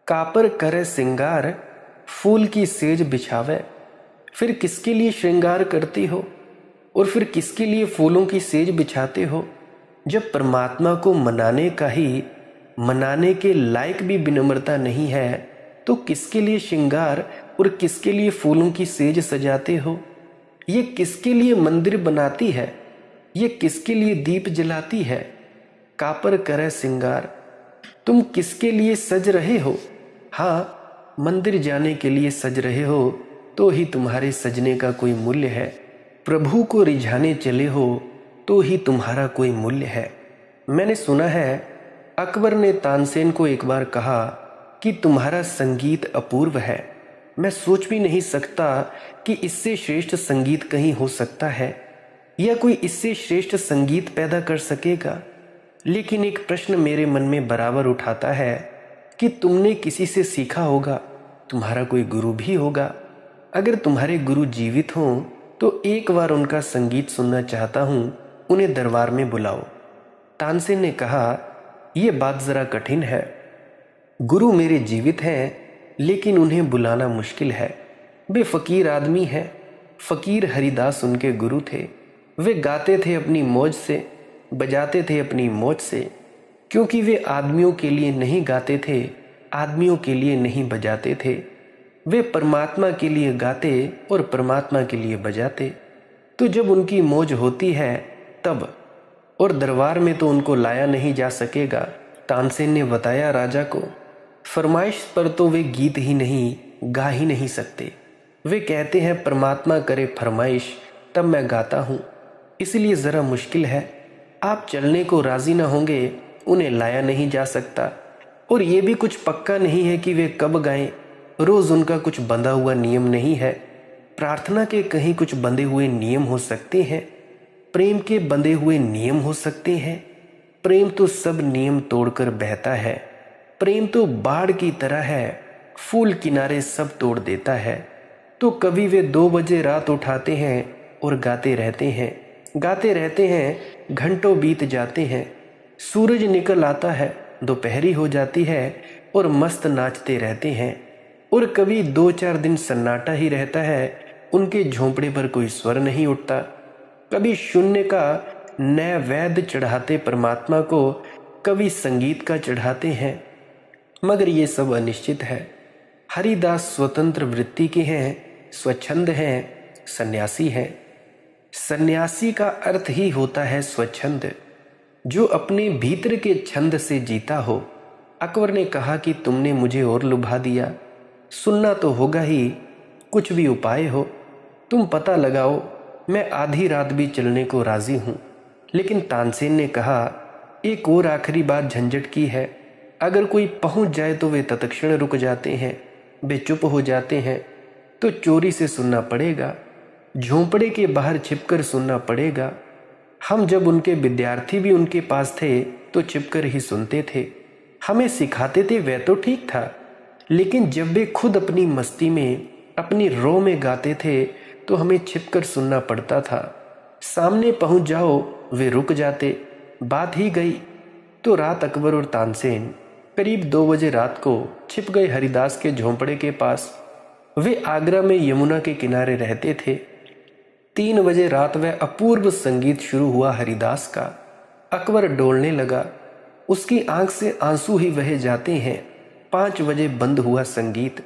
कापर करे सिंगार, फूल की सेज बिछावे। फिर किसके लिए श्रृंगार करती हो और फिर किसके लिए फूलों की सेज बिछाते हो? जब परमात्मा को मनाने का ही, मनाने के लायक भी विनम्रता नहीं है, तो किसके लिए श्रृंगार और किसके लिए फूलों की सेज सजाते हो? ये किसके लिए मंदिर बनाती है? ये किसके लिए दीप जलाती है? कापर करे सिंगार, तुम किसके लिए सज रहे हो? हाँ, मंदिर जाने के लिए सज रहे हो तो ही तुम्हारे सजने का कोई मूल्य है। प्रभु को रिझाने चले हो तो ही तुम्हारा कोई मूल्य है। मैंने सुना है अकबर ने तानसेन को एक बार कहा कि तुम्हारा संगीत अपूर्व है। मैं सोच भी नहीं सकता कि इससे श्रेष्ठ संगीत कहीं हो सकता है या कोई इससे श्रेष्ठ संगीत पैदा कर सकेगा। लेकिन एक प्रश्न मेरे मन में बराबर उठाता है कि तुमने किसी से सीखा होगा, तुम्हारा कोई गुरु भी होगा। अगर तुम्हारे गुरु जीवित हों तो एक बार उनका संगीत सुनना चाहता हूँ, उन्हें दरबार में बुलाओ। तानसेन ने कहा, यह बात जरा कठिन है। गुरु मेरे जीवित हैं लेकिन उन्हें बुलाना मुश्किल है। वे फकीर आदमी हैं। फकीर हरिदास उनके गुरु थे। वे गाते थे अपनी मौज से, बजाते थे अपनी मौज से, क्योंकि वे आदमियों के लिए नहीं गाते थे, आदमियों के लिए नहीं बजाते थे। वे परमात्मा के लिए गाते और परमात्मा के लिए बजाते। तो जब उनकी मौज होती है तब, और दरबार में तो उनको लाया नहीं जा सकेगा। तानसेन ने बताया राजा को, फरमाइश पर तो वे गीत ही नहीं, गा ही नहीं सकते। वे कहते हैं परमात्मा करे फरमाइश तब मैं गाता हूँ, इसलिए ज़रा मुश्किल है। आप चलने को राज़ी न होंगे, उन्हें लाया नहीं जा सकता। और ये भी कुछ पक्का नहीं है कि वे कब गाएं। रोज़ उनका कुछ बंधा हुआ नियम नहीं है। प्रार्थना के कहीं कुछ बंधे हुए नियम हो सकते हैं, प्रेम के बंधे हुए नियम हो सकते हैं। प्रेम तो सब नियम तोड़कर बहता है। प्रेम तो बाढ़ की तरह है, फूल किनारे सब तोड़ देता है। तो कभी वे 2 बजे रात उठाते हैं और गाते रहते हैं, गाते रहते हैं। घंटों बीत जाते हैं, सूरज निकल आता है, दोपहरी हो जाती है और मस्त नाचते रहते हैं। और कभी 2-4 दिन सन्नाटा ही रहता है, उनके झोंपड़े पर कोई स्वर नहीं उठता। कभी शून्य का नैवेद्य चढ़ाते परमात्मा को, कभी संगीत का चढ़ाते हैं। मगर ये सब अनिश्चित है। हरिदास स्वतंत्र वृत्ति के हैं, स्वच्छंद हैं, सन्यासी हैं। सन्यासी का अर्थ ही होता है स्वच्छंद, जो अपने भीतर के छंद से जीता हो। अकबर ने कहा कि तुमने मुझे और लुभा दिया। सुनना तो होगा ही, कुछ भी उपाय हो तुम पता लगाओ, मैं आधी रात भी चलने को राजी हूँ। लेकिन तानसेन ने कहा, एक और आखिरी बात झंझट की है। अगर कोई पहुँच जाए तो वे तत्क्षण रुक जाते हैं, वे चुप हो जाते हैं। तो चोरी से सुनना पड़ेगा, झोंपड़े के बाहर छिपकर सुनना पड़ेगा। हम जब उनके विद्यार्थी भी उनके पास थे तो छिपकर ही सुनते थे। हमें सिखाते थे वह तो ठीक था, लेकिन जब वे खुद अपनी मस्ती में, अपनी रो में गाते थे तो हमें छिपकर सुनना पड़ता था। सामने पहुंच जाओ वे रुक जाते, बात ही गई। तो रात अकबर और तानसेन करीब 2 बजे रात को छिप गए हरिदास के झोंपड़े के पास। वे आगरा में यमुना के किनारे रहते थे। 3 बजे रात वह अपूर्व संगीत शुरू हुआ हरिदास का। अकबर डोलने लगा, उसकी आंख से आंसू ही बहे जाते हैं। 5 बजे बंद हुआ संगीत।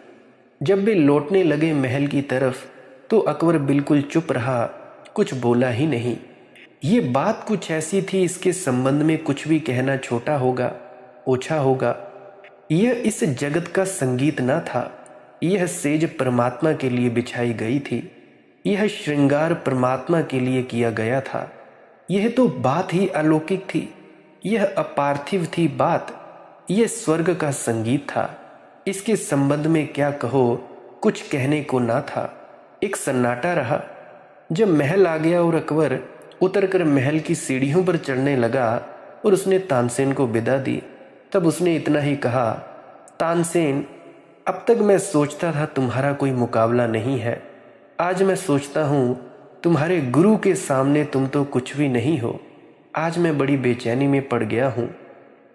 जब वे लौटने लगे महल की तरफ तो अकबर बिल्कुल चुप रहा, कुछ बोला ही नहीं। ये बात कुछ ऐसी थी, इसके संबंध में कुछ भी कहना छोटा होगा, ओछा होगा। यह इस जगत का संगीत न था, यह सेज परमात्मा के लिए बिछाई गई थी। यह श्रृंगार परमात्मा के लिए किया गया था। यह तो बात ही अलौकिक थी, यह अपार्थिव थी बात। यह स्वर्ग का संगीत था। इसके संबंध में क्या कहो, कुछ कहने को ना था। एक सन्नाटा रहा। जब महल आ गया और अकबर उतरकर महल की सीढ़ियों पर चढ़ने लगा और उसने तानसेन को विदा दी, तब उसने इतना ही कहा, तानसेन, अब तक मैं सोचता था तुम्हारा कोई मुकाबला नहीं है। आज मैं सोचता हूँ तुम्हारे गुरु के सामने तुम तो कुछ भी नहीं हो। आज मैं बड़ी बेचैनी में पड़ गया हूँ।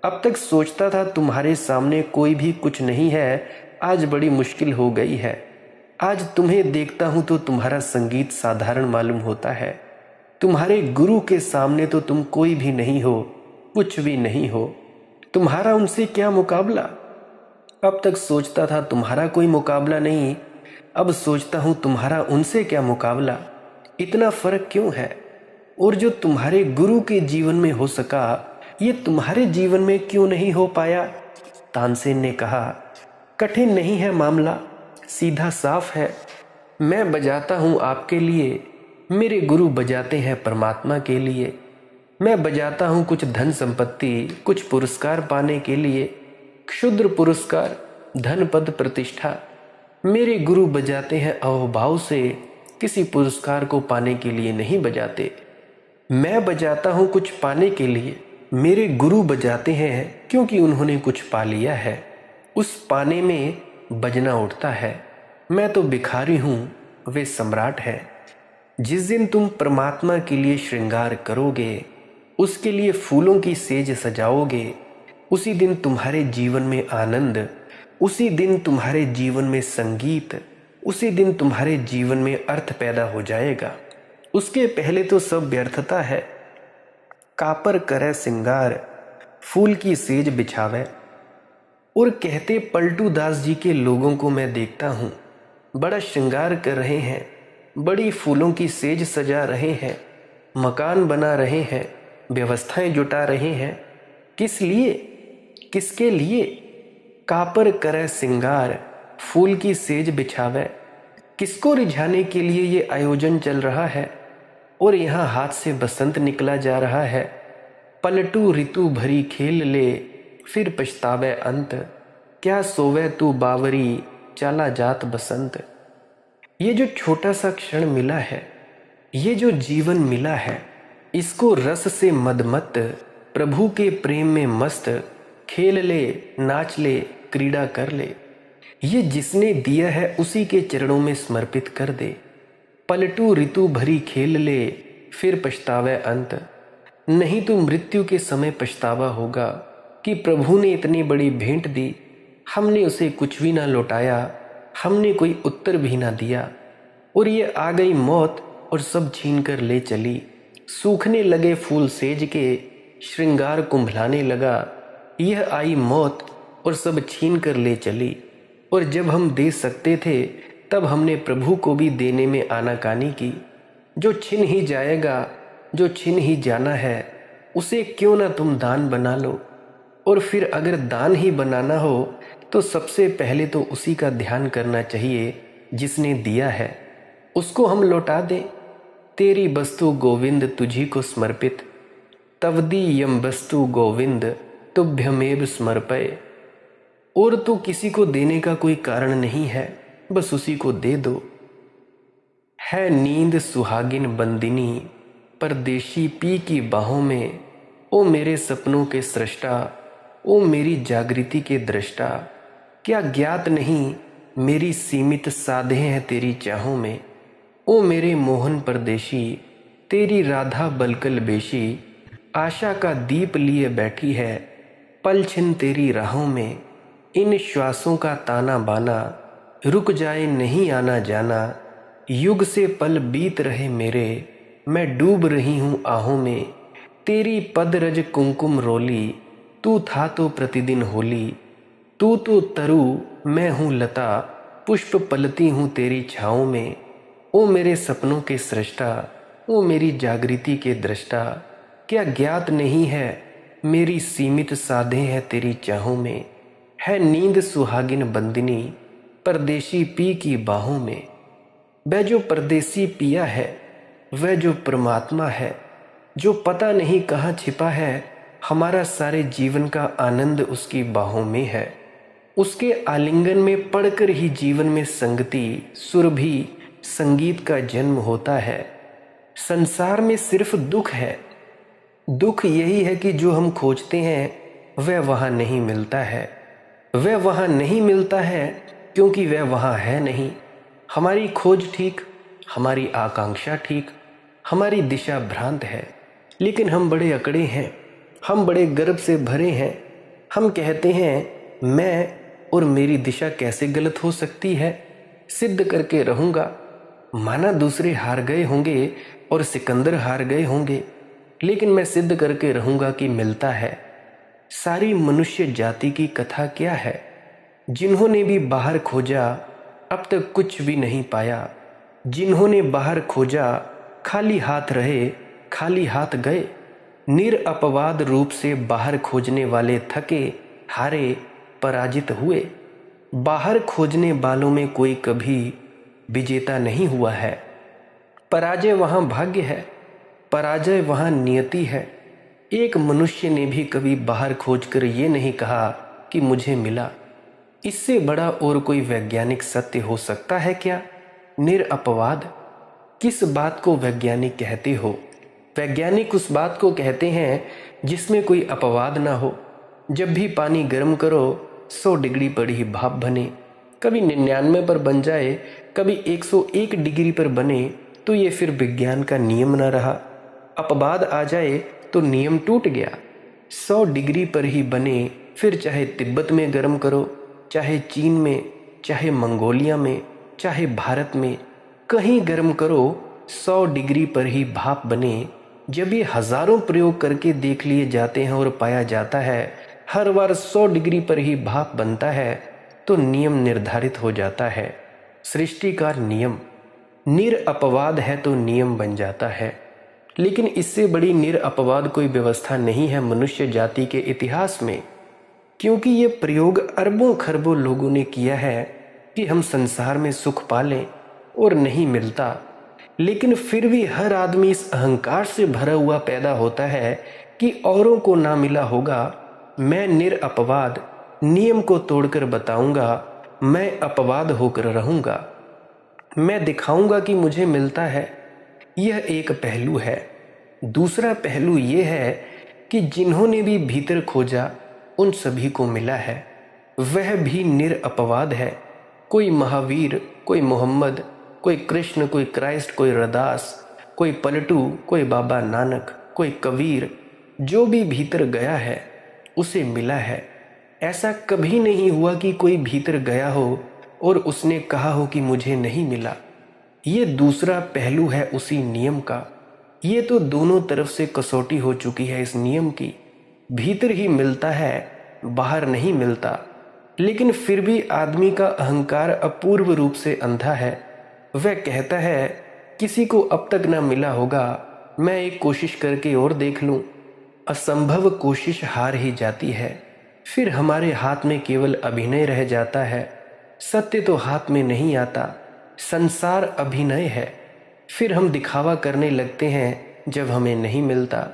अब तक सोचता था तुम्हारे सामने कोई भी कुछ नहीं है, आज बड़ी मुश्किल हो गई है। आज तुम्हें देखता हूँ तो तुम्हारा संगीत साधारण मालूम होता है। तुम्हारे गुरु के सामने तो तुम कोई भी नहीं हो, कुछ भी नहीं हो। तुम्हारा उनसे क्या मुकाबला। अब तक सोचता था तुम्हारा कोई मुकाबला नहीं, अब सोचता हूँ तुम्हारा उनसे क्या मुकाबला। इतना फर्क क्यों है? और जो तुम्हारे गुरु के जीवन में हो सका, ये तुम्हारे जीवन में क्यों नहीं हो पाया? तानसेन ने कहा, कठिन नहीं है मामला, सीधा साफ है। मैं बजाता हूँ आपके लिए, मेरे गुरु बजाते हैं परमात्मा के लिए। मैं बजाता हूँ कुछ धन संपत्ति, कुछ पुरस्कार पाने के लिए, क्षुद्र पुरस्कार, धन पद प्रतिष्ठा। मेरे गुरु बजाते हैं अहोभाव से, किसी पुरस्कार को पाने के लिए नहीं बजाते। मैं बजाता हूँ कुछ पाने के लिए, मेरे गुरु बजाते हैं क्योंकि उन्होंने कुछ पा लिया है। उस पाने में बजना उठता है। मैं तो भिखारी हूँ, वे सम्राट है। जिस दिन तुम परमात्मा के लिए श्रृंगार करोगे, उसके लिए फूलों की सेज सजाओगे, उसी दिन तुम्हारे जीवन में आनंद, उसी दिन तुम्हारे जीवन में संगीत, उसी दिन तुम्हारे जीवन में अर्थ पैदा हो जाएगा। उसके पहले तो सब व्यर्थता है। कापर करे सिंगार, फूल की सेज बिछावे। और कहते पलटू दास जी के लोगों को मैं देखता हूँ, बड़ा श्रृंगार कर रहे हैं, बड़ी फूलों की सेज सजा रहे हैं, मकान बना रहे हैं, व्यवस्थाएं जुटा रहे हैं। किस लिए, किसके लिए? कापर करे सिंगार, फूल की सेज बिछावे। किसको रिझाने के लिए ये आयोजन चल रहा है? और यहाँ हाथ से बसंत निकला जा रहा है। पलटू ऋतु भरी खेल ले, फिर पछतावे अंत। क्या सोवे तू बावरी, चला जात बसंत। ये जो छोटा सा क्षण मिला है, ये जो जीवन मिला है, इसको रस से मदमत, प्रभु के प्रेम में मस्त, खेल ले, नाच ले, क्रीड़ा कर ले। ये जिसने दिया है उसी के चरणों में समर्पित कर दे। पलटू ऋतु भरी खेल ले, फिर पछतावे अंत। नहीं तो मृत्यु के समय पछतावा होगा कि प्रभु ने इतनी बड़ी भेंट दी, हमने उसे कुछ भी ना लौटाया, हमने कोई उत्तर भी ना दिया। और ये आ गई मौत और सब छीन कर ले चली। सूखने लगे फूल सेज के, श्रृंगार कुंभलाने लगा। यह आई मौत और सब छीन कर ले चली। और जब हम दे सकते थे, तब हमने प्रभु को भी देने में आनाकानी की। जो छिन ही जाएगा, जो छिन ही जाना है, उसे क्यों ना तुम दान बना लो। और फिर अगर दान ही बनाना हो तो सबसे पहले तो उसी का ध्यान करना चाहिए जिसने दिया है, उसको हम लौटा दें। तेरी वस्तु गोविंद तुझी को समर्पित, तवदी यम वस्तु गोविंद तुभ्यमेव समर्पय। और तो किसी को देने का कोई कारण नहीं है, बस उसी को दे दो। है नींद सुहागिन बंदिनी, परदेशी पी की बाहों में। ओ मेरे सपनों के सृष्टा, ओ मेरी जागृति के दृष्टा। क्या ज्ञात नहीं मेरी सीमित साधे हैं तेरी चाहों में। ओ मेरे मोहन परदेशी, तेरी राधा बलकल बेशी। आशा का दीप लिए बैठी है, पल छिन तेरी राहों में। इन श्वासों का ताना बाना, रुक जाए नहीं आना जाना। युग से पल बीत रहे मेरे, मैं डूब रही हूँ आहों में। तेरी पदरज कुमकुम रोली, तू था तो प्रतिदिन होली। तू तो तरु मैं हूँ लता, पुष्प पलती हूँ तेरी छाँव में। ओ मेरे सपनों के सृष्टा, ओ मेरी जागृति के दृष्टा। क्या ज्ञात नहीं है मेरी सीमित साधे हैं तेरी चाहों में। है नींद सुहागिन बंदिनी, परदेशी पी की बाहों में। वह जो परदेसी पिया है, वह जो परमात्मा है, जो पता नहीं कहाँ छिपा है। हमारा सारे जीवन का आनंद उसकी बाहों में है। उसके आलिंगन में पड़कर ही जीवन में संगति, सुरभि, संगीत का जन्म होता है। संसार में सिर्फ दुख है। दुख यही है कि जो हम खोजते हैं वह वहाँ नहीं मिलता है। वह वहाँ नहीं मिलता है क्योंकि वह वहाँ है नहीं। हमारी खोज ठीक, हमारी आकांक्षा ठीक, हमारी दिशा भ्रांत है। लेकिन हम बड़े अकड़े हैं, हम बड़े गर्व से भरे हैं। हम कहते हैं मैं और मेरी दिशा कैसे गलत हो सकती है, सिद्ध करके रहूँगा। माना दूसरे हार गए होंगे और सिकंदर हार गए होंगे, लेकिन मैं सिद्ध करके रहूँगा कि मिलता है। सारी मनुष्य जाति की कथा क्या है? जिन्होंने भी बाहर खोजा अब तक कुछ भी नहीं पाया। जिन्होंने बाहर खोजा खाली हाथ रहे, खाली हाथ गए। निरअपवाद रूप से बाहर खोजने वाले थके, हारे, पराजित हुए। बाहर खोजने वालों में कोई कभी विजेता नहीं हुआ है। पराजय वहाँ भाग्य है, पराजय वहाँ नियति है। एक मनुष्य ने भी कभी बाहर खोजकर ये नहीं कहा कि मुझे मिला। इससे बड़ा और कोई वैज्ञानिक सत्य हो सकता है क्या? निरअपवाद। किस बात को वैज्ञानिक कहते हो? वैज्ञानिक उस बात को कहते हैं जिसमें कोई अपवाद ना हो। जब भी पानी गर्म करो 100 डिग्री पर ही भाप बने। कभी 99 पर बन जाए, कभी 101 डिग्री पर बने, तो ये फिर विज्ञान का नियम ना रहा। अपवाद आ जाए तो नियम टूट गया। 100 डिग्री पर ही बने, फिर चाहे तिब्बत में गर्म करो, चाहे चीन में, चाहे मंगोलिया में, चाहे भारत में, कहीं गर्म करो 100 डिग्री पर ही भाप बने। जब ये हजारों प्रयोग करके देख लिए जाते हैं और पाया जाता है हर बार 100 डिग्री पर ही भाप बनता है, तो नियम निर्धारित हो जाता है। सृष्टि का नियम निरअपवाद है तो नियम बन जाता है। लेकिन इससे बड़ी निरअपवाद कोई व्यवस्था नहीं है मनुष्य जाति के इतिहास में, क्योंकि ये प्रयोग अरबों खरबों लोगों ने किया है कि हम संसार में सुख पालें, और नहीं मिलता। लेकिन फिर भी हर आदमी इस अहंकार से भरा हुआ पैदा होता है कि औरों को ना मिला होगा, मैं निरअपवाद नियम को तोड़कर बताऊंगा, मैं अपवाद होकर रहूंगा, मैं दिखाऊंगा कि मुझे मिलता है। यह एक पहलू है। दूसरा पहलू यह है कि जिन्होंने भी भीतर खोजा उन सभी को मिला है, वह भी निरअपवाद है। कोई महावीर, कोई मोहम्मद, कोई कृष्ण, कोई क्राइस्ट, कोई रदास, कोई पलटू, कोई बाबा नानक, कोई कबीर, जो भी भीतर गया है उसे मिला है। ऐसा कभी नहीं हुआ कि कोई भीतर गया हो और उसने कहा हो कि मुझे नहीं मिला। ये दूसरा पहलू है उसी नियम का। ये तो दोनों तरफ से कसौटी हो चुकी है इस नियम की। भीतर ही मिलता है, बाहर नहीं मिलता। लेकिन फिर भी आदमी का अहंकार अपूर्व रूप से अंधा है। वह कहता है किसी को अब तक ना मिला होगा, मैं एक कोशिश करके और देख लूं। असंभव कोशिश हार ही जाती है। फिर हमारे हाथ में केवल अभिनय रह जाता है। सत्य तो हाथ में नहीं आता, संसार अभिनय है। फिर हम दिखावा करने लगते हैं जब हमें नहीं मिलता।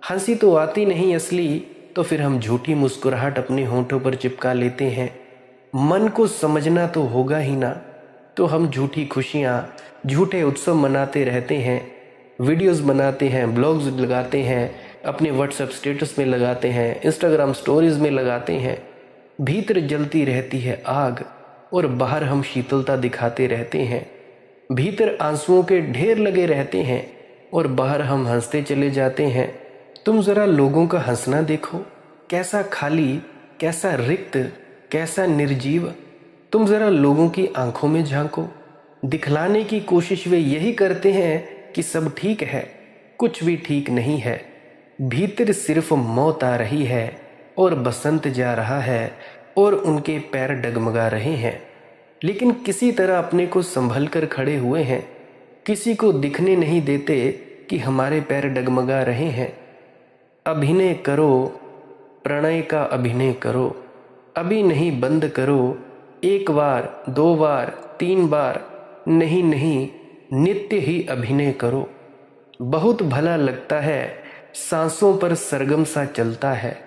हंसी तो आती नहीं असली, तो फिर हम झूठी मुस्कुराहट अपने होंठों पर चिपका लेते हैं। मन को समझना तो होगा ही ना, तो हम झूठी खुशियाँ, झूठे उत्सव मनाते रहते हैं। वीडियोस बनाते हैं, ब्लॉग्स लगाते हैं, अपने व्हाट्सएप स्टेटस में लगाते हैं, इंस्टाग्राम स्टोरीज में लगाते हैं। भीतर जलती रहती है आग और बाहर हम शीतलता दिखाते रहते हैं। भीतर आंसुओं के ढेर लगे रहते हैं और बाहर हम हंसते चले जाते हैं। तुम जरा लोगों का हंसना देखो, कैसा खाली, कैसा रिक्त, कैसा निर्जीव। तुम जरा लोगों की आंखों में झांको। दिखलाने की कोशिश वे यही करते हैं कि सब ठीक है, कुछ भी ठीक नहीं है। भीतर सिर्फ मौत आ रही है और बसंत जा रहा है और उनके पैर डगमगा रहे हैं। लेकिन किसी तरह अपने को संभल कर खड़े हुए हैं। किसी को दिखने नहीं देते कि हमारे पैर डगमगा रहे हैं। अभिनय करो, प्रणय का अभिनय करो, अभी नहीं बंद करो। एक बार, 2 बार, 3 बार, नहीं नहीं, नित्य ही अभिनय करो। बहुत भला लगता है, सांसों पर सरगम सा चलता है।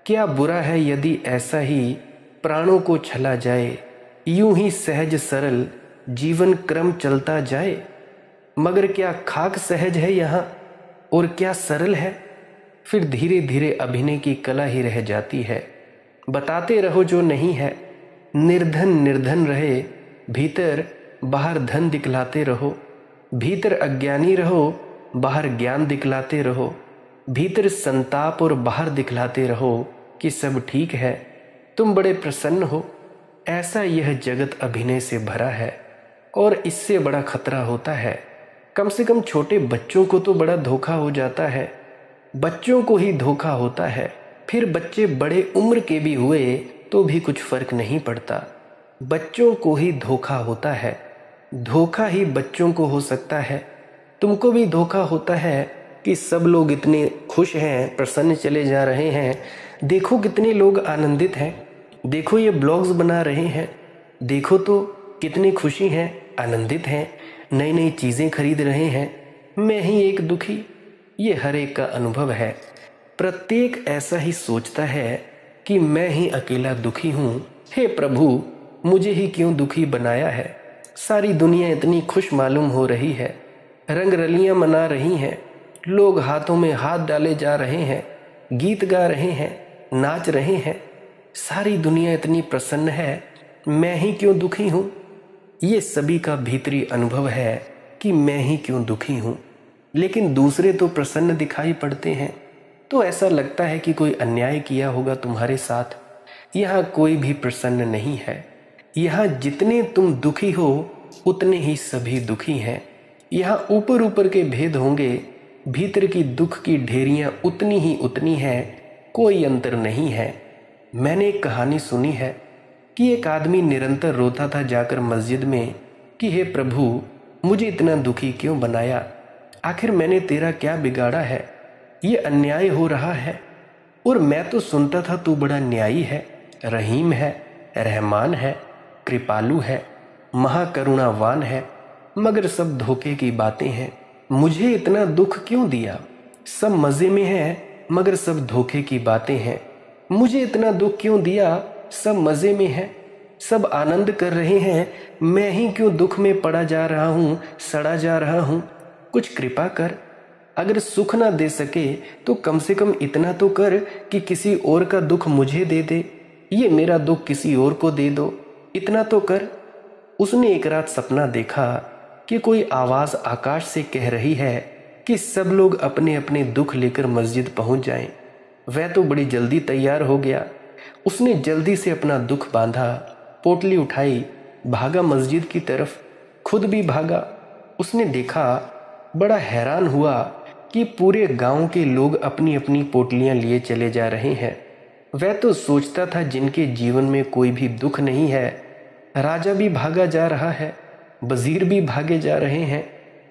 क्या बुरा है यदि ऐसा ही प्राणों को छला जाए, यूं ही सहज सरल जीवन क्रम चलता जाए। मगर क्या खाक सहज है यहाँ, और क्या सरल है? फिर धीरे धीरे अभिनय की कला ही रह जाती है। बताते रहो जो नहीं है, निर्धन निर्धन रहे, भीतर बाहर धन दिखलाते रहो। भीतर अज्ञानी रहो, बाहर ज्ञान दिखलाते रहो। भीतर संताप और बाहर दिखलाते रहो कि सब ठीक है, तुम बड़े प्रसन्न हो। ऐसा यह जगत अभिनय से भरा है और इससे बड़ा खतरा होता है। कम से कम छोटे बच्चों को तो बड़ा धोखा हो जाता है, बच्चों को ही धोखा होता है। फिर बच्चे बड़े उम्र के भी हुए तो भी कुछ फर्क नहीं पड़ता, बच्चों को ही धोखा होता है। धोखा ही बच्चों को हो सकता है। तुमको भी धोखा होता है कि सब लोग इतने खुश हैं, प्रसन्न चले जा रहे हैं। देखो कितने लोग आनंदित हैं, देखो ये ब्लॉग्स बना रहे हैं, देखो तो कितनी खुशी हैं, आनंदित हैं, नई नई चीज़ें खरीद रहे हैं। मैं ही एक दुखी। ये हर एक का अनुभव है। प्रत्येक ऐसा ही सोचता है कि मैं ही अकेला दुखी हूँ। हे प्रभु, मुझे ही क्यों दुखी बनाया है। सारी दुनिया इतनी खुश मालूम हो रही है, रंग रलियां मना रही हैं, लोग हाथों में हाथ डाले जा रहे हैं, गीत गा रहे हैं, नाच रहे हैं। सारी दुनिया इतनी प्रसन्न है, मैं ही क्यों दुखी हूँ। ये सभी का भीतरी अनुभव है कि मैं ही क्यों दुखी हूँ। लेकिन दूसरे तो प्रसन्न दिखाई पड़ते हैं, तो ऐसा लगता है कि कोई अन्याय किया होगा तुम्हारे साथ। यहाँ कोई भी प्रसन्न नहीं है। यहाँ जितने तुम दुखी हो उतने ही सभी दुखी हैं। यहाँ ऊपर ऊपर के भेद होंगे, भीतर की दुख की ढेरियाँ उतनी ही उतनी हैं, कोई अंतर नहीं है। मैंने एक कहानी सुनी है कि एक आदमी निरंतर रोता था जाकर मस्जिद में कि हे प्रभु, मुझे इतना दुखी क्यों बनाया। आखिर मैंने तेरा क्या बिगाड़ा है, ये अन्याय हो रहा है। और मैं तो सुनता था तू बड़ा न्यायी है, रहीम है, रहमान है, कृपालु है, महाकरुणावान है, मगर सब धोखे की बातें हैं। मुझे इतना दुख क्यों दिया। सब मज़े में है मगर सब धोखे की बातें हैं। मुझे इतना दुख क्यों दिया, सब मज़े में है, सब आनंद कर रहे हैं, मैं ही क्यों दुख में पड़ा जा रहा हूँ, सड़ा जा रहा हूँ। कुछ कृपा कर। अगर सुख ना दे सके तो कम से कम इतना तो कर कि किसी और का दुख मुझे दे दे, ये मेरा दुख किसी और को दे दो, इतना तो कर। उसने एक रात सपना देखा कि कोई आवाज़ आकाश से कह रही है कि सब लोग अपने अपने दुख लेकर मस्जिद पहुंच जाएं। वह तो बड़ी जल्दी तैयार हो गया। उसने जल्दी से अपना दुख बांधा, पोटली उठाई, भागा मस्जिद की तरफ, खुद भी भागा। उसने देखा, बड़ा हैरान हुआ कि पूरे गांव के लोग अपनी अपनी पोटलियां लिए चले जा रहे हैं। वह तो सोचता था जिनके जीवन में कोई भी दुख नहीं है। राजा भी भागा जा रहा है, वजीर भी भागे जा रहे हैं,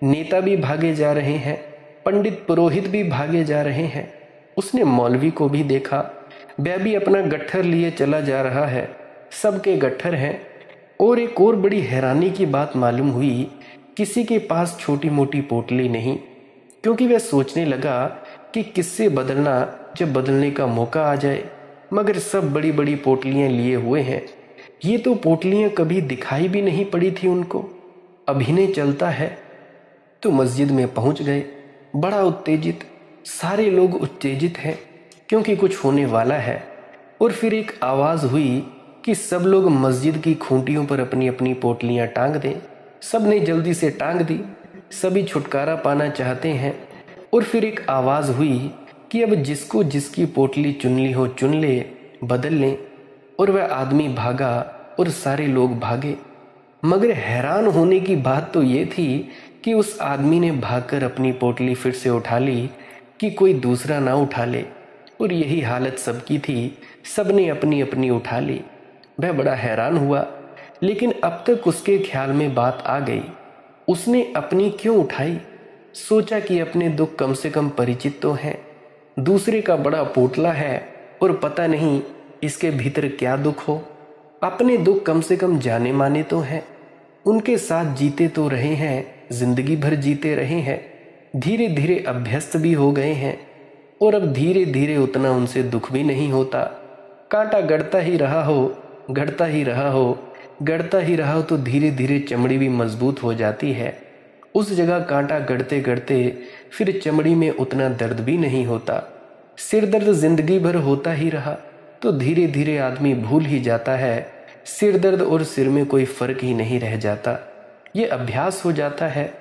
नेता भी भागे जा रहे हैं, पंडित पुरोहित भी भागे जा रहे हैं। उसने मौलवी को भी देखा, वह भी अपना गट्ठर लिए चला जा रहा है। सबके गट्ठर हैं। और एक और बड़ी हैरानी की बात मालूम हुई, किसी के पास छोटी मोटी पोटली नहीं, क्योंकि वह सोचने लगा कि किससे बदलना जब बदलने का मौका आ जाए। मगर सब बड़ी बड़ी पोटलियां लिए हुए हैं। ये तो पोटलियां कभी दिखाई भी नहीं पड़ी थी उनको। अभिनय चलता है। तो मस्जिद में पहुंच गए, बड़ा उत्तेजित। सारे लोग उत्तेजित हैं क्योंकि कुछ होने वाला है। और फिर एक आवाज़ हुई कि सब लोग मस्जिद की खूंटियों पर अपनी अपनी पोटलियां टांग दें। सब ने जल्दी से टांग दी, सभी छुटकारा पाना चाहते हैं। और फिर एक आवाज़ हुई कि अब जिसको जिसकी पोटली चुननी हो चुन ले, बदल लें। और वह आदमी भागा और सारे लोग भागे। मगर हैरान होने की बात तो ये थी कि उस आदमी ने भागकर अपनी पोटली फिर से उठा ली कि कोई दूसरा ना उठा ले। और यही हालत सबकी थी, सबने अपनी अपनी उठा ली। वह बड़ा हैरान हुआ, लेकिन अब तक उसके ख्याल में बात आ गई। उसने अपनी क्यों उठाई। सोचा कि अपने दुख कम से कम परिचित तो हैं, दूसरे का बड़ा पोटला है और पता नहीं इसके भीतर क्या दुख हो। अपने दुख कम से कम जाने माने तो हैं, उनके साथ जीते तो रहे हैं, जिंदगी भर जीते रहे हैं, धीरे धीरे अभ्यस्त भी हो गए हैं। और अब धीरे धीरे उतना उनसे दुख भी नहीं होता। कांटा गड़ता ही रहा हो, गड़ता ही रहा हो, गड़ता ही रहा हो, तो धीरे धीरे चमड़ी भी मजबूत हो जाती है। उस जगह कांटा गड़ते गड़ते फिर चमड़ी में उतना दर्द भी नहीं होता। सिर दर्द जिंदगी भर होता ही रहा तो धीरे धीरे आदमी भूल ही जाता है। सिर दर्द और सिर में कोई फर्क ही नहीं रह जाता, ये अभ्यास हो जाता है।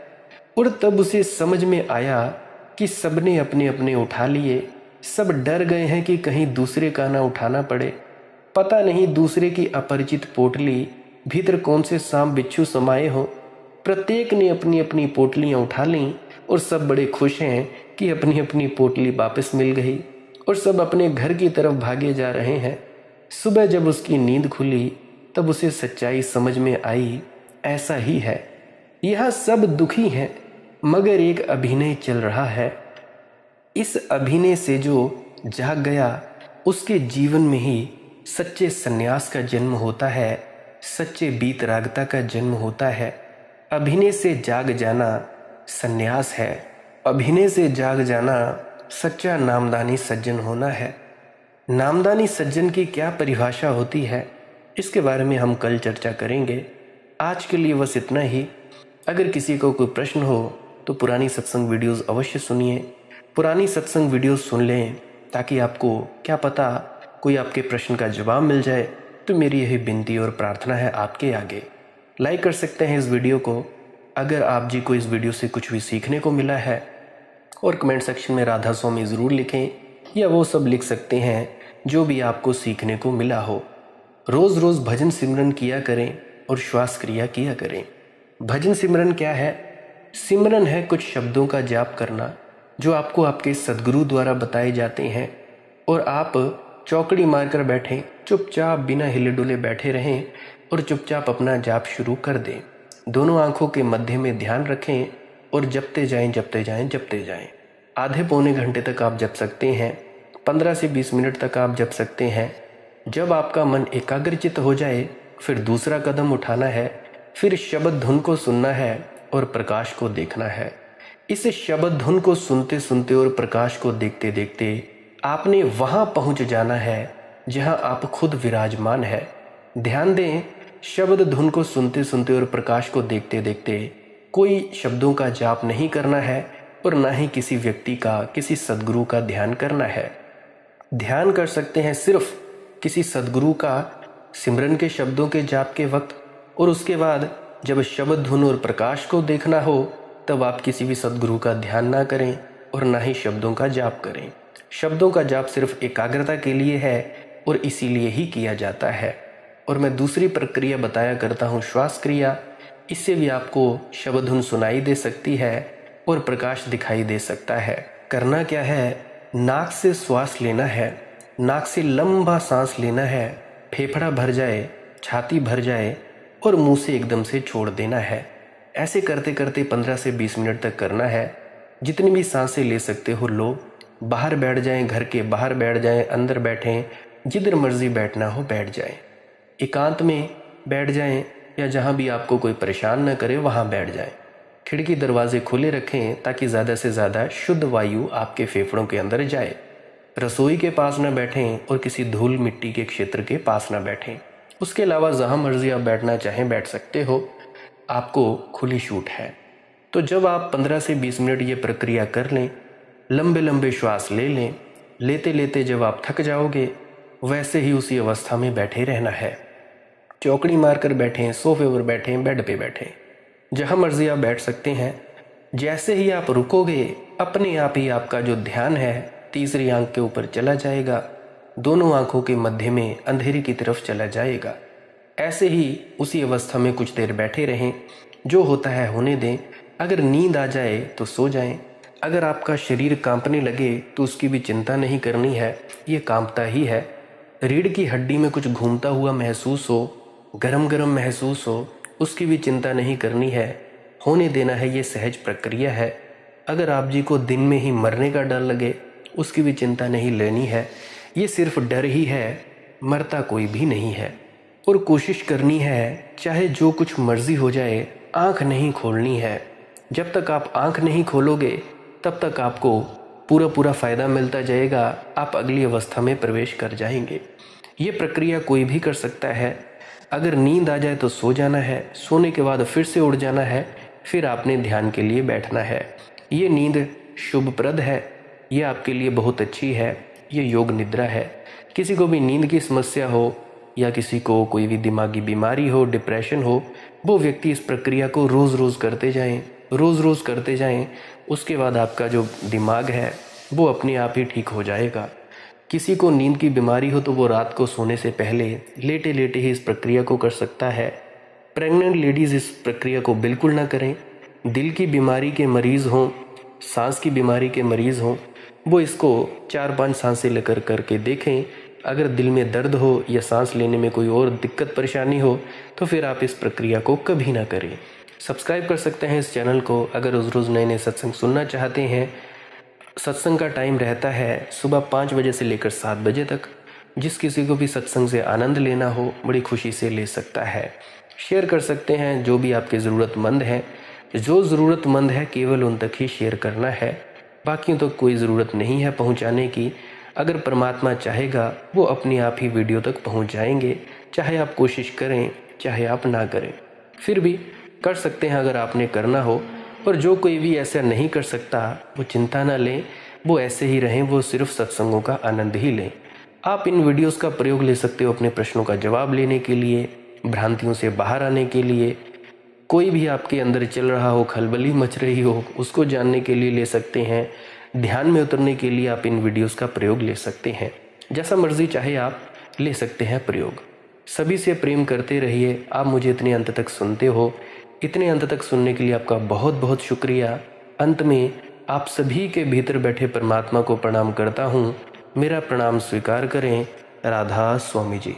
और तब उसे समझ में आया कि सबने अपने अपने उठा लिए। सब डर गए हैं कि कहीं दूसरे का ना उठाना पड़े। पता नहीं दूसरे की अपरिचित पोटली भीतर कौन से सांप बिच्छू समाये हो। प्रत्येक ने अपनी अपनी पोटलियां उठा लीं और सब बड़े खुश हैं कि अपनी अपनी पोटली वापस मिल गई और सब अपने घर की तरफ भागे जा रहे हैं। सुबह जब उसकी नींद खुली तब उसे सच्चाई समझ में आई, ऐसा ही है। यह सब दुखी हैं मगर एक अभिनय चल रहा है। इस अभिनय से जो जाग गया उसके जीवन में ही सच्चे सन्यास का जन्म होता है, सच्चे बीतरागता का जन्म होता है। अभिनय से जाग जाना सन्यास है। अभिनय से जाग जाना सच्चा नामदानी सज्जन होना है। नामदानी सज्जन की क्या परिभाषा होती है, इसके बारे में हम कल चर्चा करेंगे। आज के लिए बस इतना ही। अगर किसी को कोई प्रश्न हो तो पुरानी सत्संग वीडियोस अवश्य सुनिए। पुरानी सत्संग वीडियोस सुन लें ताकि आपको क्या पता कोई आपके प्रश्न का जवाब मिल जाए। तो मेरी यही विनती और प्रार्थना है आपके आगे। लाइक कर सकते हैं इस वीडियो को अगर आप जी को इस वीडियो से कुछ भी सीखने को मिला है, और कमेंट सेक्शन में राधा स्वामी ज़रूर लिखें या वो सब लिख सकते हैं जो भी आपको सीखने को मिला हो। रोज़ रोज़ भजन सिमरन किया करें और श्वास क्रिया किया करें। भजन सिमरन क्या है? सिमरन है कुछ शब्दों का जाप करना जो आपको आपके सद्गुरु द्वारा बताए जाते हैं, और आप चौकड़ी मारकर बैठें, चुपचाप बिना हिले डुले बैठे रहें और चुपचाप अपना जाप शुरू कर दें। दोनों आंखों के मध्य में ध्यान रखें और जपते जाएं जपते जाएं जपते जाएं। आधे पौने घंटे तक आप जप सकते हैं, 15 से 20 मिनट तक आप जप सकते हैं। जब आपका मन एकाग्रचित हो जाए फिर दूसरा कदम उठाना है, फिर शब्द धुन को सुनना है और प्रकाश को देखना है। इस शब्द धुन को सुनते सुनते और प्रकाश को देखते देखते आपने वहां पहुंच जाना है जहां आप खुद विराजमान है। ध्यान दें, शब्द धुन को सुनते सुनते और प्रकाश को देखते देखते कोई शब्दों का जाप नहीं करना है और ना ही किसी व्यक्ति का, किसी सद्गुरु का ध्यान करना है। ध्यान कर सकते हैं सिर्फ किसी सद्गुरु का सिमरन के शब्दों के जाप के वक्त, और उसके बाद जब शब्द धुन और प्रकाश को देखना हो तब आप किसी भी सद्गुरु का ध्यान ना करें और ना ही शब्दों का जाप करें। शब्दों का जाप सिर्फ एकाग्रता के लिए है और इसीलिए ही किया जाता है। और मैं दूसरी प्रक्रिया बताया करता हूँ, श्वास क्रिया। इससे भी आपको शब्द धुन सुनाई दे सकती है और प्रकाश दिखाई दे सकता है। करना क्या है? नाक से श्वास लेना है, नाक से लंबा सांस लेना है, फेफड़ा भर जाए, छाती भर जाए और मुंह से एकदम से छोड़ देना है। ऐसे करते करते 15 से 20 मिनट तक करना है। जितनी भी सांसें ले सकते हो लो। बाहर बैठ जाएं, घर के बाहर बैठ जाएं, अंदर बैठें, जिधर मर्जी बैठना हो बैठ जाएं। एकांत में बैठ जाएं या जहां भी आपको कोई परेशान न करे वहां बैठ जाएं। खिड़की दरवाजे खुले रखें ताकि ज़्यादा से ज़्यादा शुद्ध वायु आपके फेफड़ों के अंदर जाए। रसोई के पास न बैठें और किसी धूल मिट्टी के क्षेत्र के पास न बैठें। उसके अलावा जहां मर्जी आप बैठना चाहें बैठ सकते हो, आपको खुली छूट है। तो जब आप 15 से 20 मिनट ये प्रक्रिया कर लें, लंबे लंबे श्वास ले लें, लेते लेते जब आप थक जाओगे वैसे ही उसी अवस्था में बैठे रहना है। चौकड़ी मारकर बैठें, सोफे पर बैठें, बेड पे बैठें, जहां मर्जी आप बैठ सकते हैं। जैसे ही आप रुकोगे अपने आप ही आपका जो ध्यान है तीसरी आंख के ऊपर चला जाएगा, दोनों आंखों के मध्य में अंधेरे की तरफ चला जाएगा। ऐसे ही उसी अवस्था में कुछ देर बैठे रहें, जो होता है होने दें। अगर नींद आ जाए तो सो जाएं। अगर आपका शरीर कांपने लगे तो उसकी भी चिंता नहीं करनी है, ये कांपता ही है। रीढ़ की हड्डी में कुछ घूमता हुआ महसूस हो, गरम गरम महसूस हो, उसकी भी चिंता नहीं करनी है, होने देना है। ये सहज प्रक्रिया है। अगर आप जी को दिन में ही मरने का डर लगे उसकी भी चिंता नहीं लेनी है। ये सिर्फ डर ही है, मरता कोई भी नहीं है। और कोशिश करनी है चाहे जो कुछ मर्जी हो जाए, आंख नहीं खोलनी है। जब तक आप आंख नहीं खोलोगे तब तक आपको पूरा पूरा फ़ायदा मिलता जाएगा। आप अगली अवस्था में प्रवेश कर जाएंगे। ये प्रक्रिया कोई भी कर सकता है। अगर नींद आ जाए तो सो जाना है, सोने के बाद फिर से उठ जाना है, फिर आपने ध्यान के लिए बैठना है। ये नींद शुभप्रद है, ये आपके लिए बहुत अच्छी है। ये योग निद्रा है। किसी को भी नींद की समस्या हो या किसी को कोई भी दिमागी बीमारी हो, डिप्रेशन हो, वो व्यक्ति इस प्रक्रिया को रोज़ रोज़ करते जाएं, रोज़ रोज़ करते जाएं, उसके बाद आपका जो दिमाग है वो अपने आप ही ठीक हो जाएगा। किसी को नींद की बीमारी हो तो वो रात को सोने से पहले लेटे लेटे ही इस प्रक्रिया को कर सकता है। प्रेग्नेंट लेडीज़ इस प्रक्रिया को बिल्कुल ना करें। दिल की बीमारी के मरीज़ हों, सांस की बीमारी के मरीज़ हों, वो इसको 4-5 सांसें लेकर करके देखें। अगर दिल में दर्द हो या सांस लेने में कोई और दिक्कत परेशानी हो तो फिर आप इस प्रक्रिया को कभी ना करें। सब्सक्राइब कर सकते हैं इस चैनल को। अगर रोज़ रोज़ नए नए सत्संग सुनना चाहते हैं, सत्संग का टाइम रहता है सुबह 5 बजे से लेकर 7 बजे तक। जिस किसी को भी सत्संग से आनंद लेना हो बड़ी खुशी से ले सकता है। शेयर कर सकते हैं जो भी आपके ज़रूरतमंद हैं। जो ज़रूरतमंद है केवल उन तक ही शेयर करना है, बाकी तो कोई ज़रूरत नहीं है पहुंचाने की। अगर परमात्मा चाहेगा वो अपने आप ही वीडियो तक पहुंच जाएंगे, चाहे आप कोशिश करें चाहे आप ना करें। फिर भी कर सकते हैं अगर आपने करना हो। और जो कोई भी ऐसा नहीं कर सकता वो चिंता ना लें, वो ऐसे ही रहें, वो सिर्फ सत्संगों का आनंद ही लें। आप इन वीडियोस का प्रयोग ले सकते हो अपने प्रश्नों का जवाब लेने के लिए, भ्रांतियों से बाहर आने के लिए। कोई भी आपके अंदर चल रहा हो, खलबली मच रही हो, उसको जानने के लिए ले सकते हैं। ध्यान में उतरने के लिए आप इन वीडियोस का प्रयोग ले सकते हैं। जैसा मर्जी चाहे आप ले सकते हैं प्रयोग। सभी से प्रेम करते रहिए। आप मुझे इतने अंत तक सुनते हो, इतने अंत तक सुनने के लिए आपका बहुत बहुत शुक्रिया। अंत में आप सभी के भीतर बैठे परमात्मा को प्रणाम करता हूँ। मेरा प्रणाम स्वीकार करें। राधा स्वामी जी।